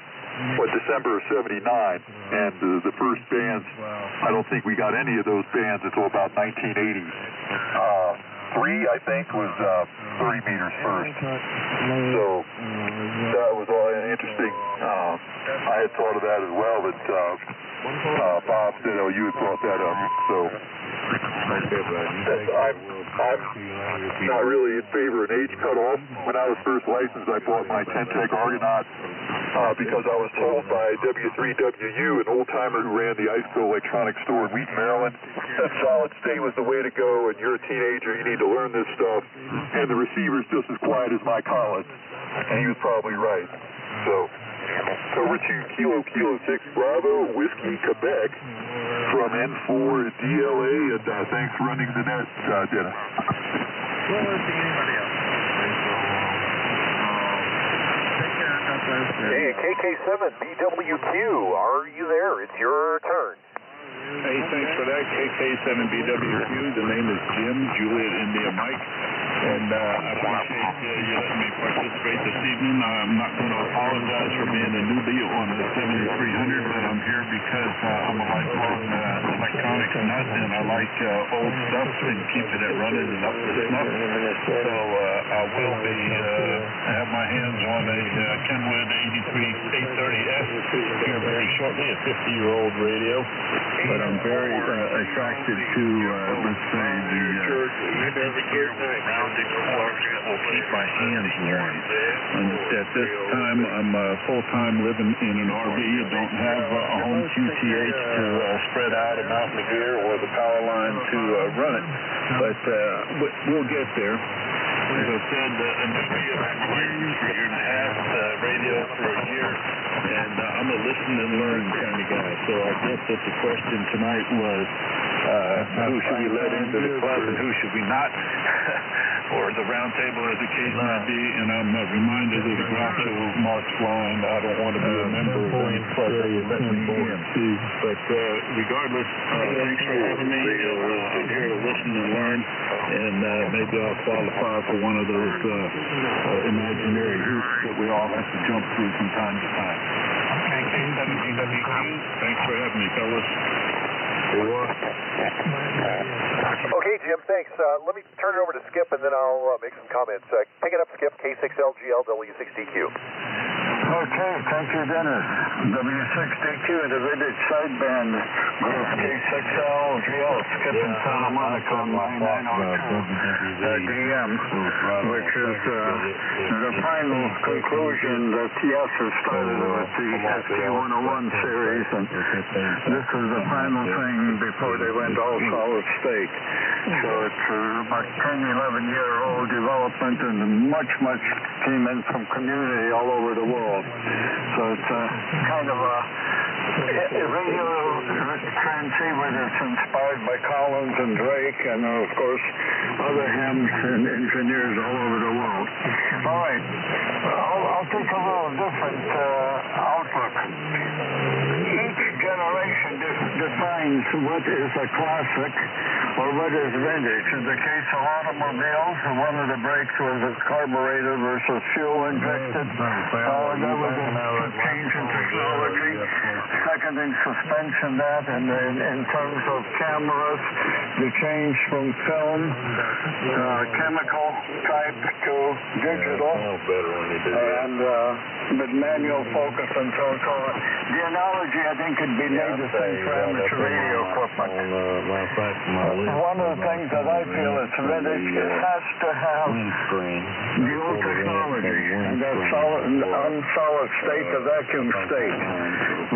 December of 79, and the first bands, I don't think we got any of those bands until about 1980. 3, I think, was 30 meters first. So that was all interesting. I had thought of that as well, but Bob said, you had brought that up. So I'm not really in favor of an age cutoff. When I was first licensed, I bought my Tentec Argonaut because I was told by W3WU, an old-timer who ran the Iceville Electronics Store in Wheaton, Maryland, that solid state was the way to go, and you're a teenager, you need to learn this stuff, and the receiver's just as quiet as my college, and he was probably right. So, over to Kilo 6 Bravo, Whiskey, Quebec, from N4 DLA, and thanks for running the net, Dennis. Well, let's see anybody else. Hey, KK7BWQ, are you there? It's your turn. Hey, thanks for that, KK7BWQ. The name is Jim, Juliet India Mike, and I appreciate you letting me participate this evening. I'm not going to apologize for being a newbie on the 7300, but I'm here because I'm a lifelong electronics nut, and I like old stuff and keeping it running and up to snuff. So I will be have my hands on a Kenwood 83830S here very shortly, a 50-year-old radio. But I'm very attracted to, let's say, the gear with rounded corners that will keep my hands warm. And at this time, I'm full-time living in an RV. I don't have a home QTH to spread out a mount the gear or the power line to run it. But we'll get there. As I said, a newbie, I've been licensed for a year and a half, radio for a year, and I'm a listen and learn kind of guy. So I guess that the question tonight was, who should we let into the club and who should we not? Or the round table as the case may be, and I'm reminded of the Groucho Marx line, I don't want to be a member of any club that will let me in. But regardless, thanks for having me. I'm here to listen and learn, and maybe I'll qualify for one of those imaginary hoops that we all have to jump through from time to time. Thanks for having me, fellas. Okay, Jim, thanks. Let me turn it over to Skip, and then I'll make some comments. Pick it up, Skip, K6LGLW6DQ. Okay, thank you, Dennis. W6DQ, the Vintage Sideband, group K6LGL, Skip in Santa Monica on line 902, DM, which is the final conclusion that TS has started with the ST101 series, and this is the final thing before they went all solid state. So it's about 10, 11-year-old development, and much came in from community all over the world. So it's kind of a radio transceiver that's inspired by Collins and Drake, and of course other hams and engineers all over the world. All right, I'll take a little different outlook. Each generation defines what is a classic or what is vintage. In the case of automobiles, one of the breakthroughs was carburetor versus fuel injected. There was a change in technology. Second in suspension, that, and in terms of cameras, the change from film, chemical type to digital, and with manual focus and so on. The analogy, I think, could be made the same for amateur radio equipment. One of the things that I feel is vintage, it has to have the old technology, and that unsolid state, the vacuum state.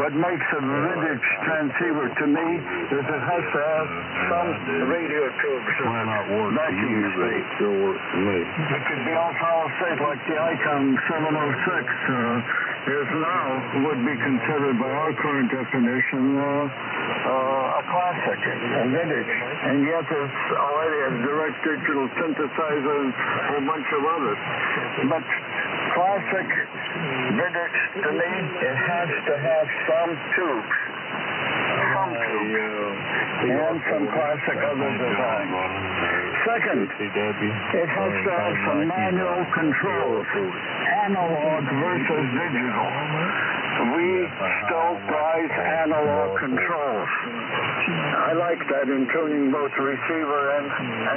What makes a vintage transceiver to me is it has to have some radio tubes, vacuum state. It could be all solid state like the Icon 706 is now, would be considered by our current definition a classic, a vintage, and yet it's already a direct digital synthesizer and a bunch of others. But classic, vintage, to me, it has to have some tubes. And some classic other design. Second, it has to have some manual controls, analog versus digital. We still prize analog controls. I like that in tuning both receiver and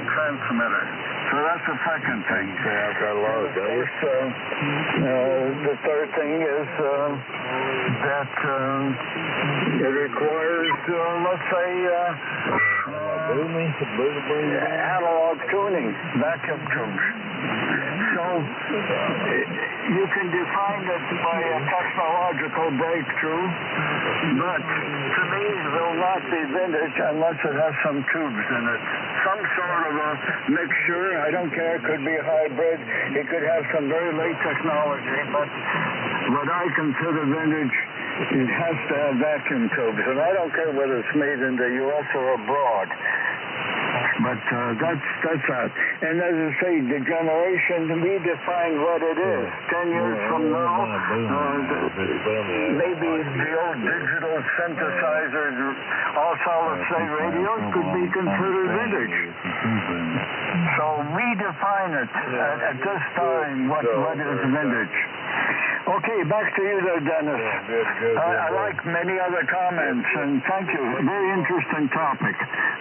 transmitter. So that's the second thing. The third thing is that it requires, let's say, analog tuning, vacuum tubes. So you can define it by a technological breakthrough, but to me it will not be vintage unless it has some tubes in it. Some sort of a mixture, I don't care, it could be hybrid, it could have some very late technology, but what I consider vintage, it has to have vacuum tubes, and I don't care whether it's made in the U.S. or abroad. But that's that. And as I say, the generation, we define what it is. 10 years from now, maybe the old digital synthesizers, all solid-state radios could be considered vintage. So we define it at this time, what is vintage. Okay, back to you there, Dennis. I like many other comments, and thank you. Very interesting topic.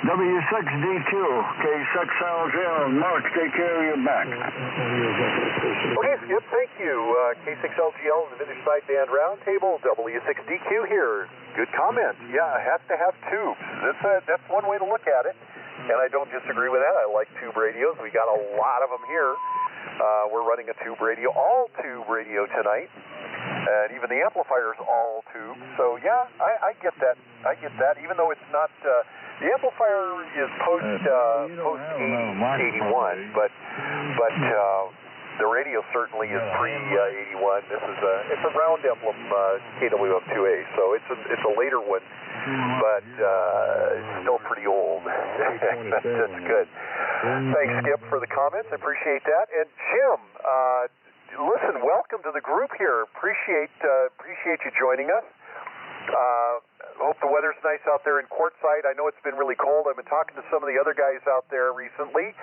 W6DQ, K6LJ. Mark, take care of your back. Okay, Skip, thank you. K6LGL, the Vintage Sideband Roundtable, W6DQ here. Good comment. Yeah, it has to have tubes. That's one way to look at it, and I don't disagree with that. I like tube radios. We got a lot of them here. We're running a tube radio, all tube radio tonight, and even the amplifier's all tube. So yeah, I get that. I get that. Even though it's not, the amplifier is post 81, but the radio certainly is pre 81. It's a round emblem KWM2A, so it's a later one, but still pretty old. That's good. Thanks, Skip, for the comments. I appreciate that. And Jim, listen, welcome to the group here. Appreciate you joining us. Hope the weather's nice out there in Quartzsite. I know it's been really cold. I've been talking to some of the other guys out there recently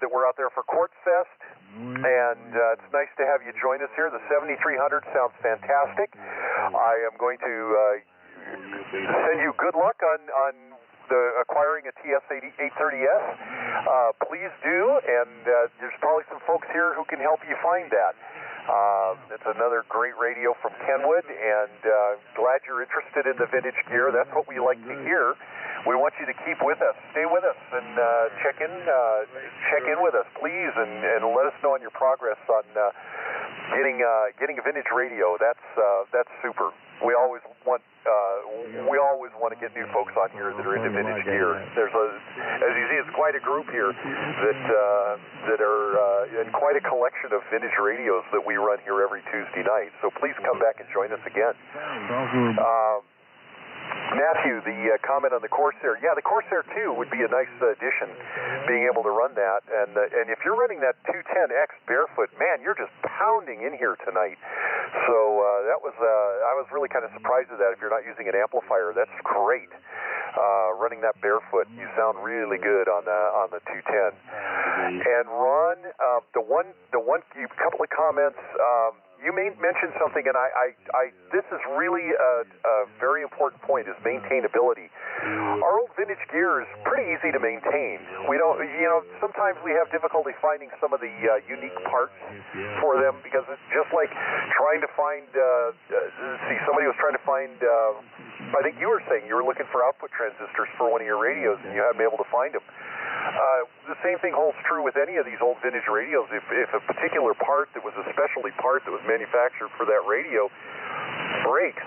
that were out there for Quartz Fest, and it's nice to have you join us here. The 7300 sounds fantastic. I am going to send you good luck on acquiring a TS-830S. Please do, and there's probably some folks here who can help you find that. It's another great radio from Kenwood, and glad you're interested in the vintage gear. That's what we like to hear. We want you to keep with us, stay with us, and check in with us, please, and let us know on your progress on getting a vintage radio. That's super. We always want to get new folks on here that are into vintage gear. As you see, it's quite a group here that are in quite a collection of vintage radios that we run here every Tuesday night. So please come back and join us again. Matthew, the comment on the Corsair. Yeah, the Corsair 2 would be a nice addition, being able to run that. And if you're running that 210X barefoot, man, you're just pounding in here tonight. So I was really kind of surprised at that. If you're not using an amplifier, that's great. Running that barefoot, you sound really good on the 210. And Ron, a couple of comments. You mentioned something, and this is really a very important point, is maintainability. Our old vintage gear is pretty easy to maintain. We don't, sometimes we have difficulty finding some of the unique parts for them, because it's just like trying to find, somebody was trying to find, I think you were saying you were looking for output transistors for one of your radios, and you haven't been able to find them. The same thing holds true with any of these old vintage radios. If a particular part that was a specialty part that was manufactured for that radio breaks,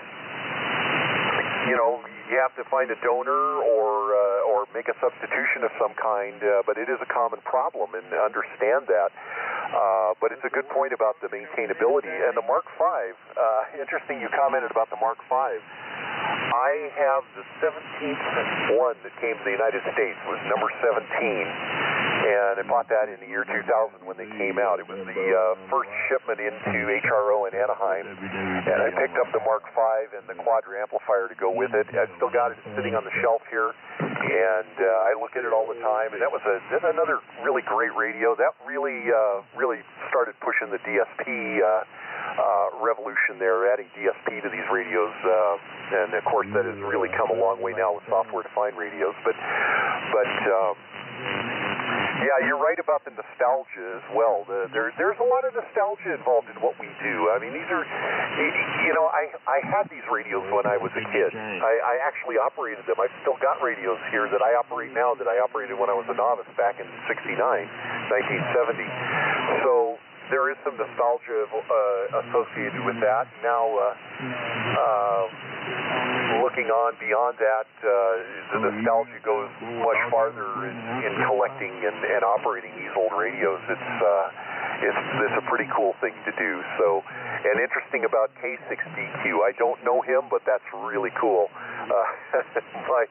you have to find a donor or make a substitution of some kind, but it is a common problem, and understand that. But it's a good point about the maintainability. And the Mark V, interesting you commented about the Mark V. I have the 17th one that came to the United States, was number 17, and I bought that in the year 2000 when they came out. It was the first shipment into HRO in Anaheim, and I picked up the Mark V and the Quadra amplifier to go with it. I still got it sitting on the shelf here, and I look at it all the time, and that's another really great radio. That really started pushing the DSP revolution there, adding DSP to these radios, and of course that has really come a long way now with software-defined radios. But yeah, Yeah, you're right about the nostalgia as well. There's a lot of nostalgia involved in what we do. I mean, these are, I had these radios when I was a kid. I actually operated them. I've still got radios here that I operate now that I operated when I was a novice back in 1970. So there is some nostalgia associated with that. Now, looking on beyond that, the nostalgia goes much farther in collecting and operating these old radios. It's a pretty cool thing to do. So, and interesting about K6DQ, I don't know him, but that's really cool. My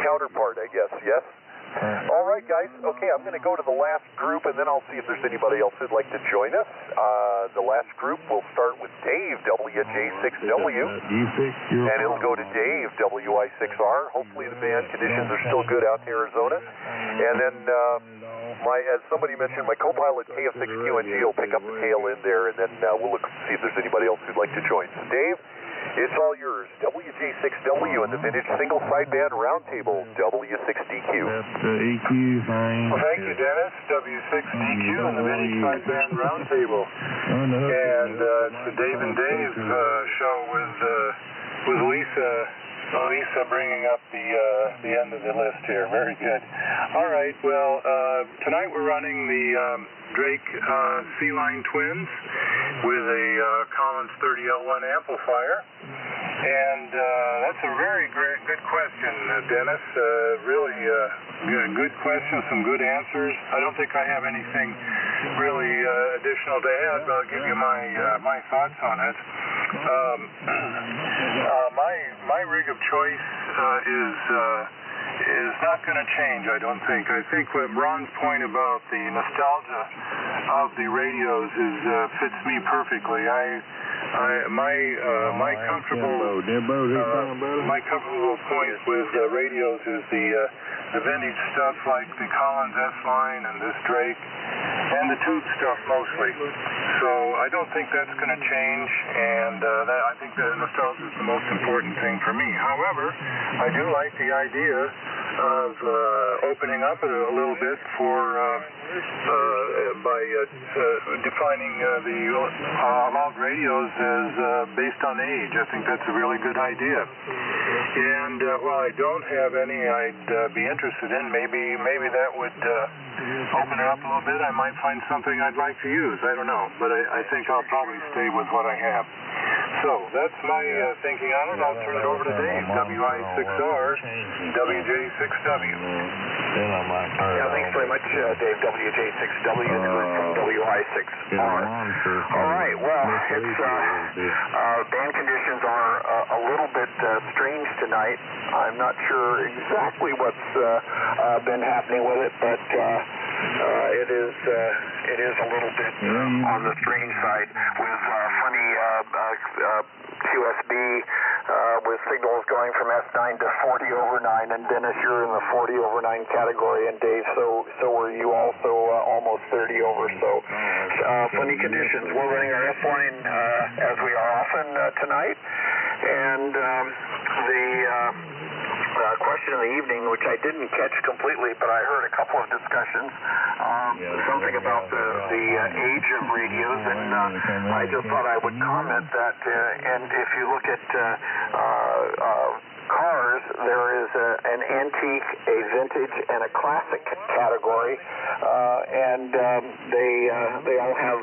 counterpart, I guess. Yes. All right, guys. Okay, I'm going to go to the last group, and then I'll see if there's anybody else who'd like to join us. The last group will start with Dave, WJ6W, and it'll go to Dave, WI6R. Hopefully the band conditions are still good out in Arizona. And then, as somebody mentioned, my co-pilot KF6QNG will pick up the tail end there, and then we'll look see if there's anybody else who'd like to join. So, Dave, it's all yours. WJ6W and the Vintage Single Sideband Roundtable, W6DQ. EQ thing. Well, thank you, Dennis. W6DQ and the Vintage Sideband Roundtable. And it's the Dave and Dave show with Lisa. Lisa bringing up the end of the list here. Very good. All right. Well, tonight we're running the Drake C-Line Twins with a Collins 30L1 amplifier. And that's a very good question, Dennis. Really good question, some good answers. I don't think I have anything really additional to add, but I'll give you my thoughts on it. My rig of choice is not going to change, I don't think. I think what Ron's point about the nostalgia of the radios fits me perfectly. My comfortable point with radios is the vintage stuff like the Collins S-Line and this Drake and the tube stuff mostly. So I don't think that's going to change, and I think that nostalgia is the most important thing for me. However, I do like the idea of opening up it a little bit by defining the log radios as based on age. I think that's a really good idea. And while I don't have any I'd be interested in, maybe that would open it up a little bit. I might find something I'd like to use. I don't know, but I think I'll probably stay with what I have. So that's my thinking on it. I'll turn it over to Dave, WI6R, WJ6W. Yeah, thanks very much, Dave, WJ6W, from WI6R. All right, well, it's band conditions are a little bit strange tonight. I'm not sure exactly what's been happening with it, but it is a little bit on the strange side with funny QSB with signals going from S9 to 40/9, and Dennis, you're in the 40/9 category, and Dave, so were you also almost 30 over. So funny conditions. We're running our S-Line as we are often tonight, and the question of the evening, which I didn't catch completely, but I heard a couple of discussions, something about the age of radios, and I just thought I would comment that, and if you look at cars, there is an antique, a vintage, and a classic category, and they all have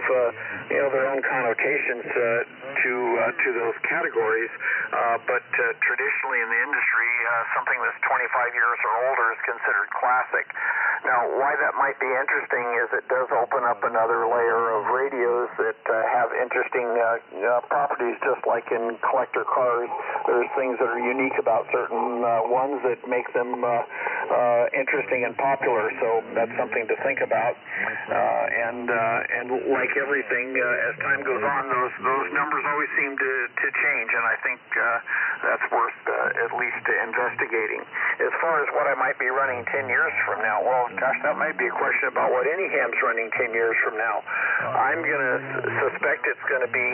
their own connotations to those categories, but traditionally in the industry, something that's 25 years or older is considered classic. Now, why that might be interesting is it does open up another layer of radios that have interesting properties, just like in collector cars. There's things that are unique about certain ones that make them interesting and popular, so that's something to think about. And like everything, as time goes on, those numbers always seem to change, and I think that's worth at least investigating. As far as what I might be running 10 years from now, well, gosh, that might be a question about what any ham's running 10 years from now. I'm going to suspect it's going to be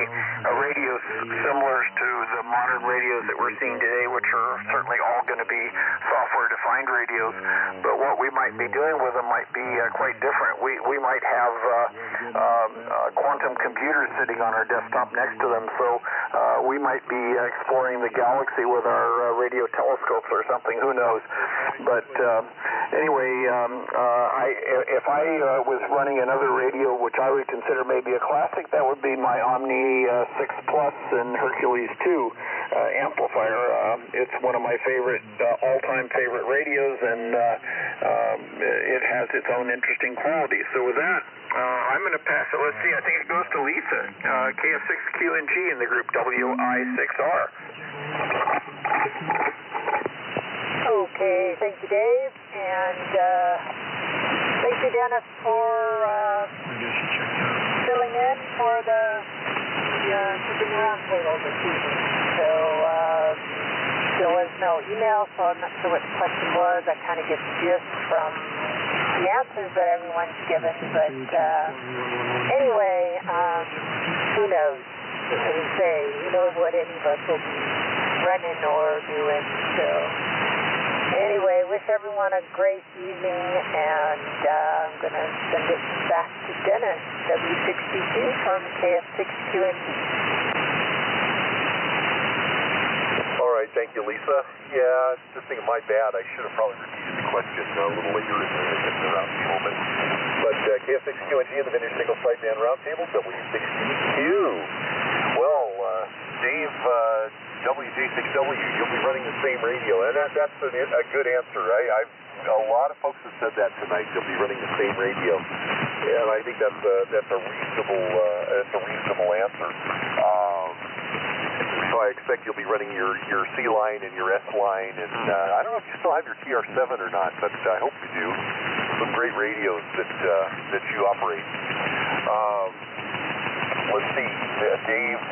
a radio similar to the modern radios that we're seeing today, which are certainly all going going to be software-defined radios, but what we might be doing with them might be quite different. We might have quantum computers sitting on our desktop next to them, so we might be exploring the galaxy with our radio telescopes or something, who knows. But anyway, if I was running another radio, which I would consider maybe a classic, that would be my Omni 6 Plus and Hercules 2 amplifier. It's one of my favorite, all-time favorite radios, and it has its own interesting qualities. So with that, I'm going to pass it. Let's see, I think it goes to Lisa, KF6QNG in the group WI6R. Okay, thank you, Dave, and thank you, Dennis, for filling in for the roundtable this evening. So there was no email, so I'm not sure what the question was. I kind of get the gist from the answers that everyone's given, but anyway, who knows? As you say, who knows what any of us will be running or doing, so anyway, wish everyone a great evening, and I'm going to send it back to Dennis, W62 from KF6QNG. All right, thank you, Lisa. Yeah, just thinking my bad. I should have probably repeated the question a little later in the roundtable. But KF6QNG in the Vintage Single Sideband Roundtable, W62. Well, Dave, WJ6W, you'll be running the same radio, and that's a good answer. A lot of folks have said that tonight. They'll be running the same radio, and I think that's a reasonable answer. So I expect you'll be running your C line and your S line, and I don't know if you still have your TR7 or not, but I hope you do. Some great radios that you operate. Let's see, Dave,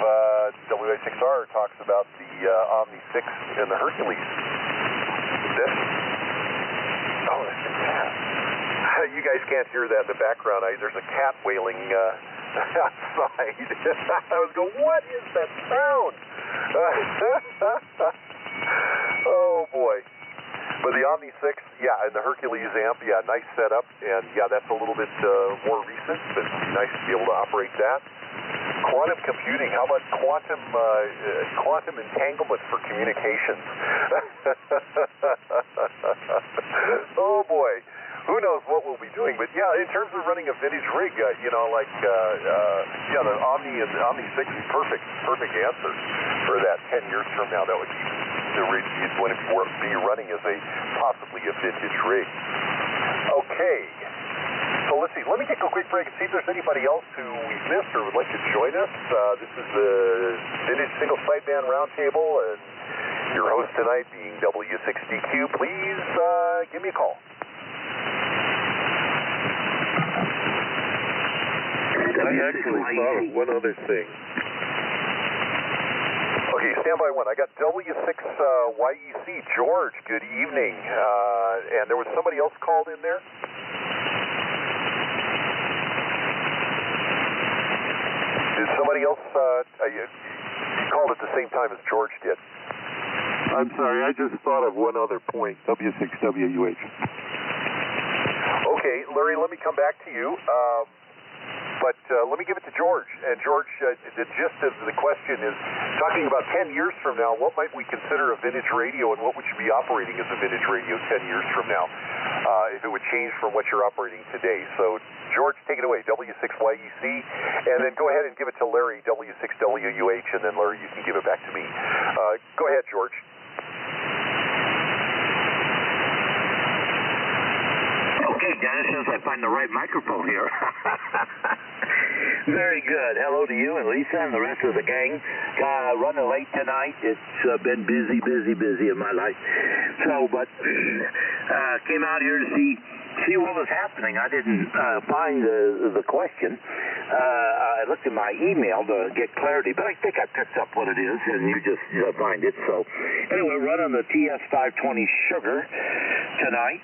WI6R talks about the Omni 6 and the Hercules. This? Oh, that's a cat. You guys can't hear that in the background. There's a cat wailing outside. I was going, what is that sound? Oh, boy. But the Omni 6, yeah, and the Hercules amp, yeah, nice setup. And, yeah, that's a little bit more recent, but nice to be able to operate that. Quantum computing, how about quantum entanglement for communications? Oh, boy. Who knows what we'll be doing, but yeah, in terms of running a vintage rig, the Omni and the Omni 6 is perfect answer for that. 10 years from now, that would be the rig you'd want to be running as possibly a vintage rig. Okay, so let's see. Let me take a quick break and see if there's anybody else who we've missed or would like to join us. This is the Vintage Single Sideband Roundtable, and your host tonight being W6DQ. Please give me a call. I actually thought of one other thing. Okay, standby one. I got W6YEC. George, good evening. And there was somebody else called in there? Did somebody else, you called at the same time as George did. I'm sorry, I just thought of one other point. W6WUH. Okay, Larry, let me come back to you. But let me give it to George. And George, the gist of the question is talking about 10 years from now, what might we consider a vintage radio, and what would you be operating as a vintage radio 10 years from now, if it would change from what you're operating today? So, George, take it away, W6YEC, and then go ahead and give it to Larry, W6WUH, and then Larry, you can give it back to me. Go ahead, George. Okay, Dennis, as I find the right microphone here. Very good. Hello to you and Lisa and the rest of the gang. Running late tonight. It's been busy in my life. So, but came out here to see what was happening. I didn't find the question. I looked at my email to get clarity, but I think I picked up what it is, and you just find it. So, anyway, running the TS520 Sugar tonight.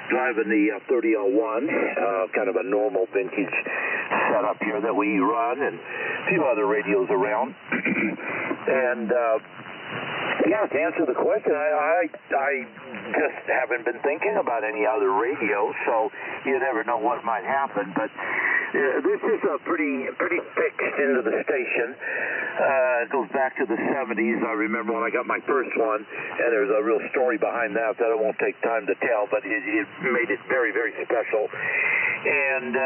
Driving the 3001, kind of a normal vintage setup here that we run, and a few other radios around. And Yeah, to answer the question, I just haven't been thinking about any other radio, so you never know what might happen. But this is a pretty fixed into the station. It goes back to the 70s. I remember when I got my first one, and there's a real story behind that I won't take time to tell, but it made it very, very special. And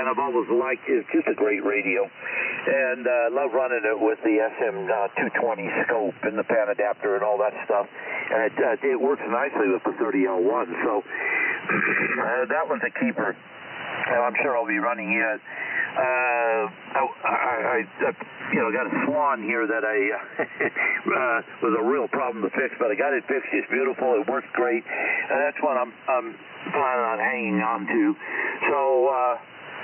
I've always liked it. It's just a great radio. And I love running it with the SM220 scope and the pan adapter and all that stuff. And it works nicely with the 30L1. So that one's a keeper. I'm sure I'll be running it. I got a Swan here that was a real problem to fix, but I got it fixed. It's beautiful. It works great. And that's what I'm planning on hanging on to. So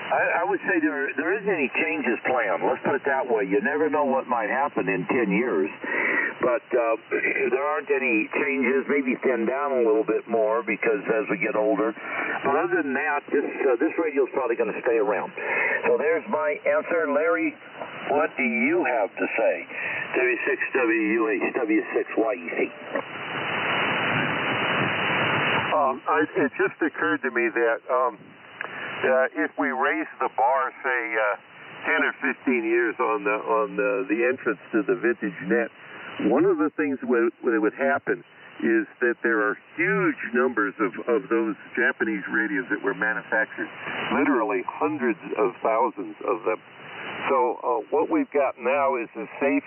I would say there isn't any changes planned. Let's put it that way. You never know what might happen in 10 years. But there aren't any changes, maybe thin down a little bit more because as we get older. But other than that, this radio is probably going to stay around. So there's my answer. Larry, what do you have to say? W6WUH, W6YEC. It just occurred to me that if we raise the bar, say 10 or 15 years on the entrance to the vintage net, one of the things that would happen is that there are huge numbers of those Japanese radios that were manufactured, literally hundreds of thousands of them. So what we've got now is a safe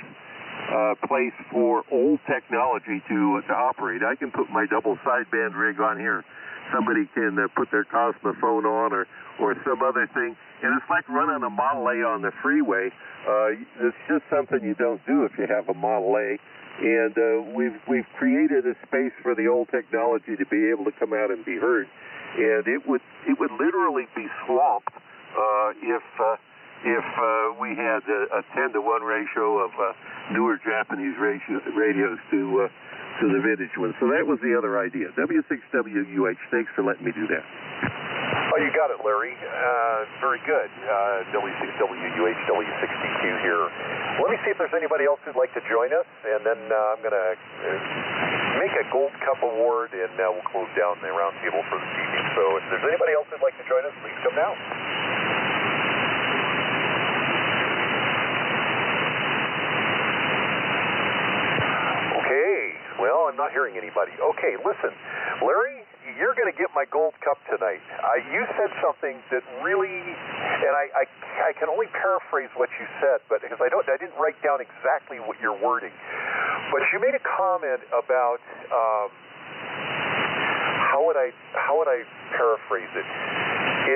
place for old technology to operate. I can put my double sideband rig on here. Somebody can put their Cosmophone on or some other thing. And it's like running a Model A on the freeway. It's just something you don't do if you have a Model A. And we've created a space for the old technology to be able to come out and be heard. And it would literally be swamped if we had a 10-to-1 ratio of newer Japanese radios to the vintage ones. So that was the other idea. W6WUH, thanks for letting me do that. Oh, you got it, Larry. Very good. W6WUH, W6DQ here. Let me see if there's anybody else who'd like to join us, and then I'm going to make a Gold Cup award, and we'll close down the roundtable for this evening. So if there's anybody else who'd like to join us, please come now. Okay. Well, I'm not hearing anybody. Okay, listen. Larry, you're going to get my Gold Cup tonight. You said something that really, and I can only paraphrase what you said, but because I didn't write down exactly what you're wording. But you made a comment about how would I paraphrase it?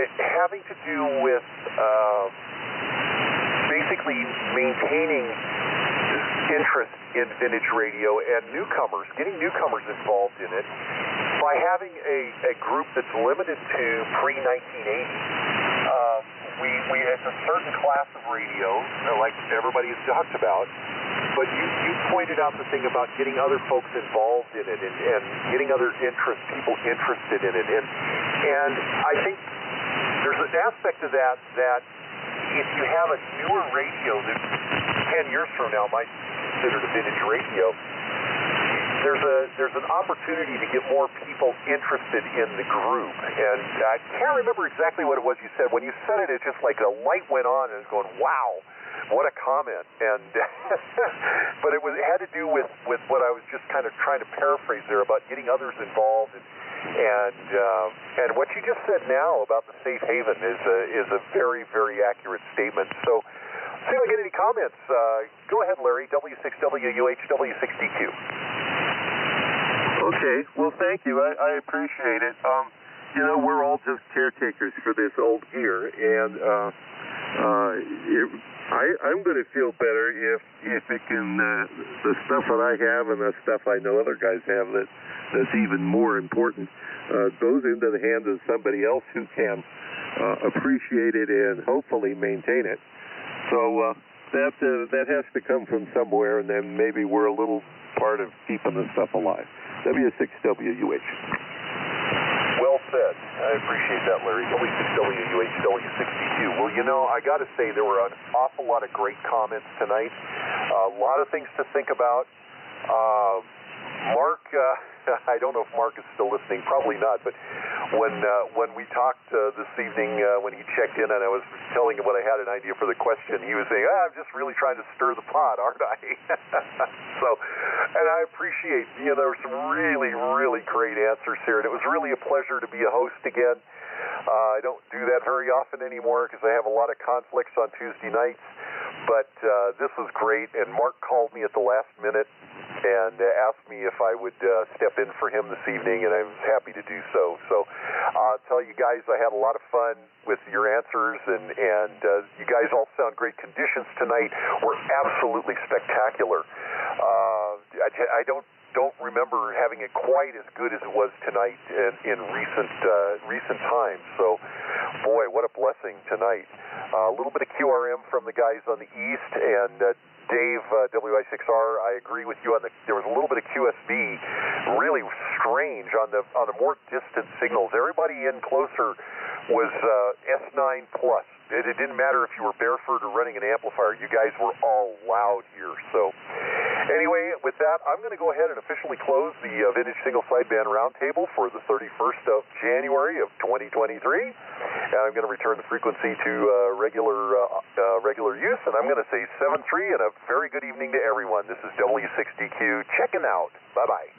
It having to do with basically maintaining interest in vintage radio and newcomers, getting newcomers involved in it by having a group that's limited to pre-1980. It's a certain class of radio, like everybody has talked about, but you pointed out the thing about getting other folks involved in it and getting other people interested in it. And I think there's an aspect of that if you have a newer radio that 10 years from now might be considered a vintage radio, there's an opportunity to get more people interested in the group. And I can't remember exactly what it was you said. When you said it, it's just like a light went on and it's going, wow, what a comment. And but it had to do with what I was just kind of trying to paraphrase there about getting others involved. And what you just said now about the safe haven is a very, very accurate statement. So see if I get any comments. Go ahead, Larry. W6WUH, W6DQ. Okay. Well, thank you. I appreciate it. We're all just caretakers for this old gear, and I'm going to feel better if it can the stuff that I have and the stuff I know other guys have that's even more important goes into the hands of somebody else who can appreciate it and hopefully maintain it. So that has to come from somewhere, and then maybe we're a little part of keeping the stuff alive. W6WUH. Well said. I appreciate that, Larry. W6WUH, W6DQ. Well, I got to say there were an awful lot of great comments tonight. A lot of things to think about. Mark, I don't know if Mark is still listening, probably not, but when we talked this evening, when he checked in and I was telling him what I had an idea for the question, he was saying, I'm just really trying to stir the pot, aren't I? So, and I appreciate, there were some really, really great answers here, and it was really a pleasure to be a host again. I don't do that very often anymore because I have a lot of conflicts on Tuesday nights, but this was great, and Mark called me at the last minute and asked me if I would step in for him this evening, and I was happy to do so. So I'll tell you guys, I had a lot of fun with your answers, and you guys all sound great. Conditions tonight were absolutely spectacular. I don't remember having it quite as good as it was tonight in recent times. So, boy, what a blessing tonight. A little bit of QRM from the guys on the east, and Dave, WI6R, I agree with you on there was a little bit of QSB, really strange on the more distant signals. Everybody in closer was S9 plus. It didn't matter if you were barefoot or running an amplifier. You guys were all loud here. So anyway, with that, I'm going to go ahead and officially close the Vintage Single Sideband Roundtable for the 31st of January of 2023. And I'm going to return the frequency to regular use. And I'm going to say 7-3 and a very good evening to everyone. This is W6DQ checking out. Bye-bye.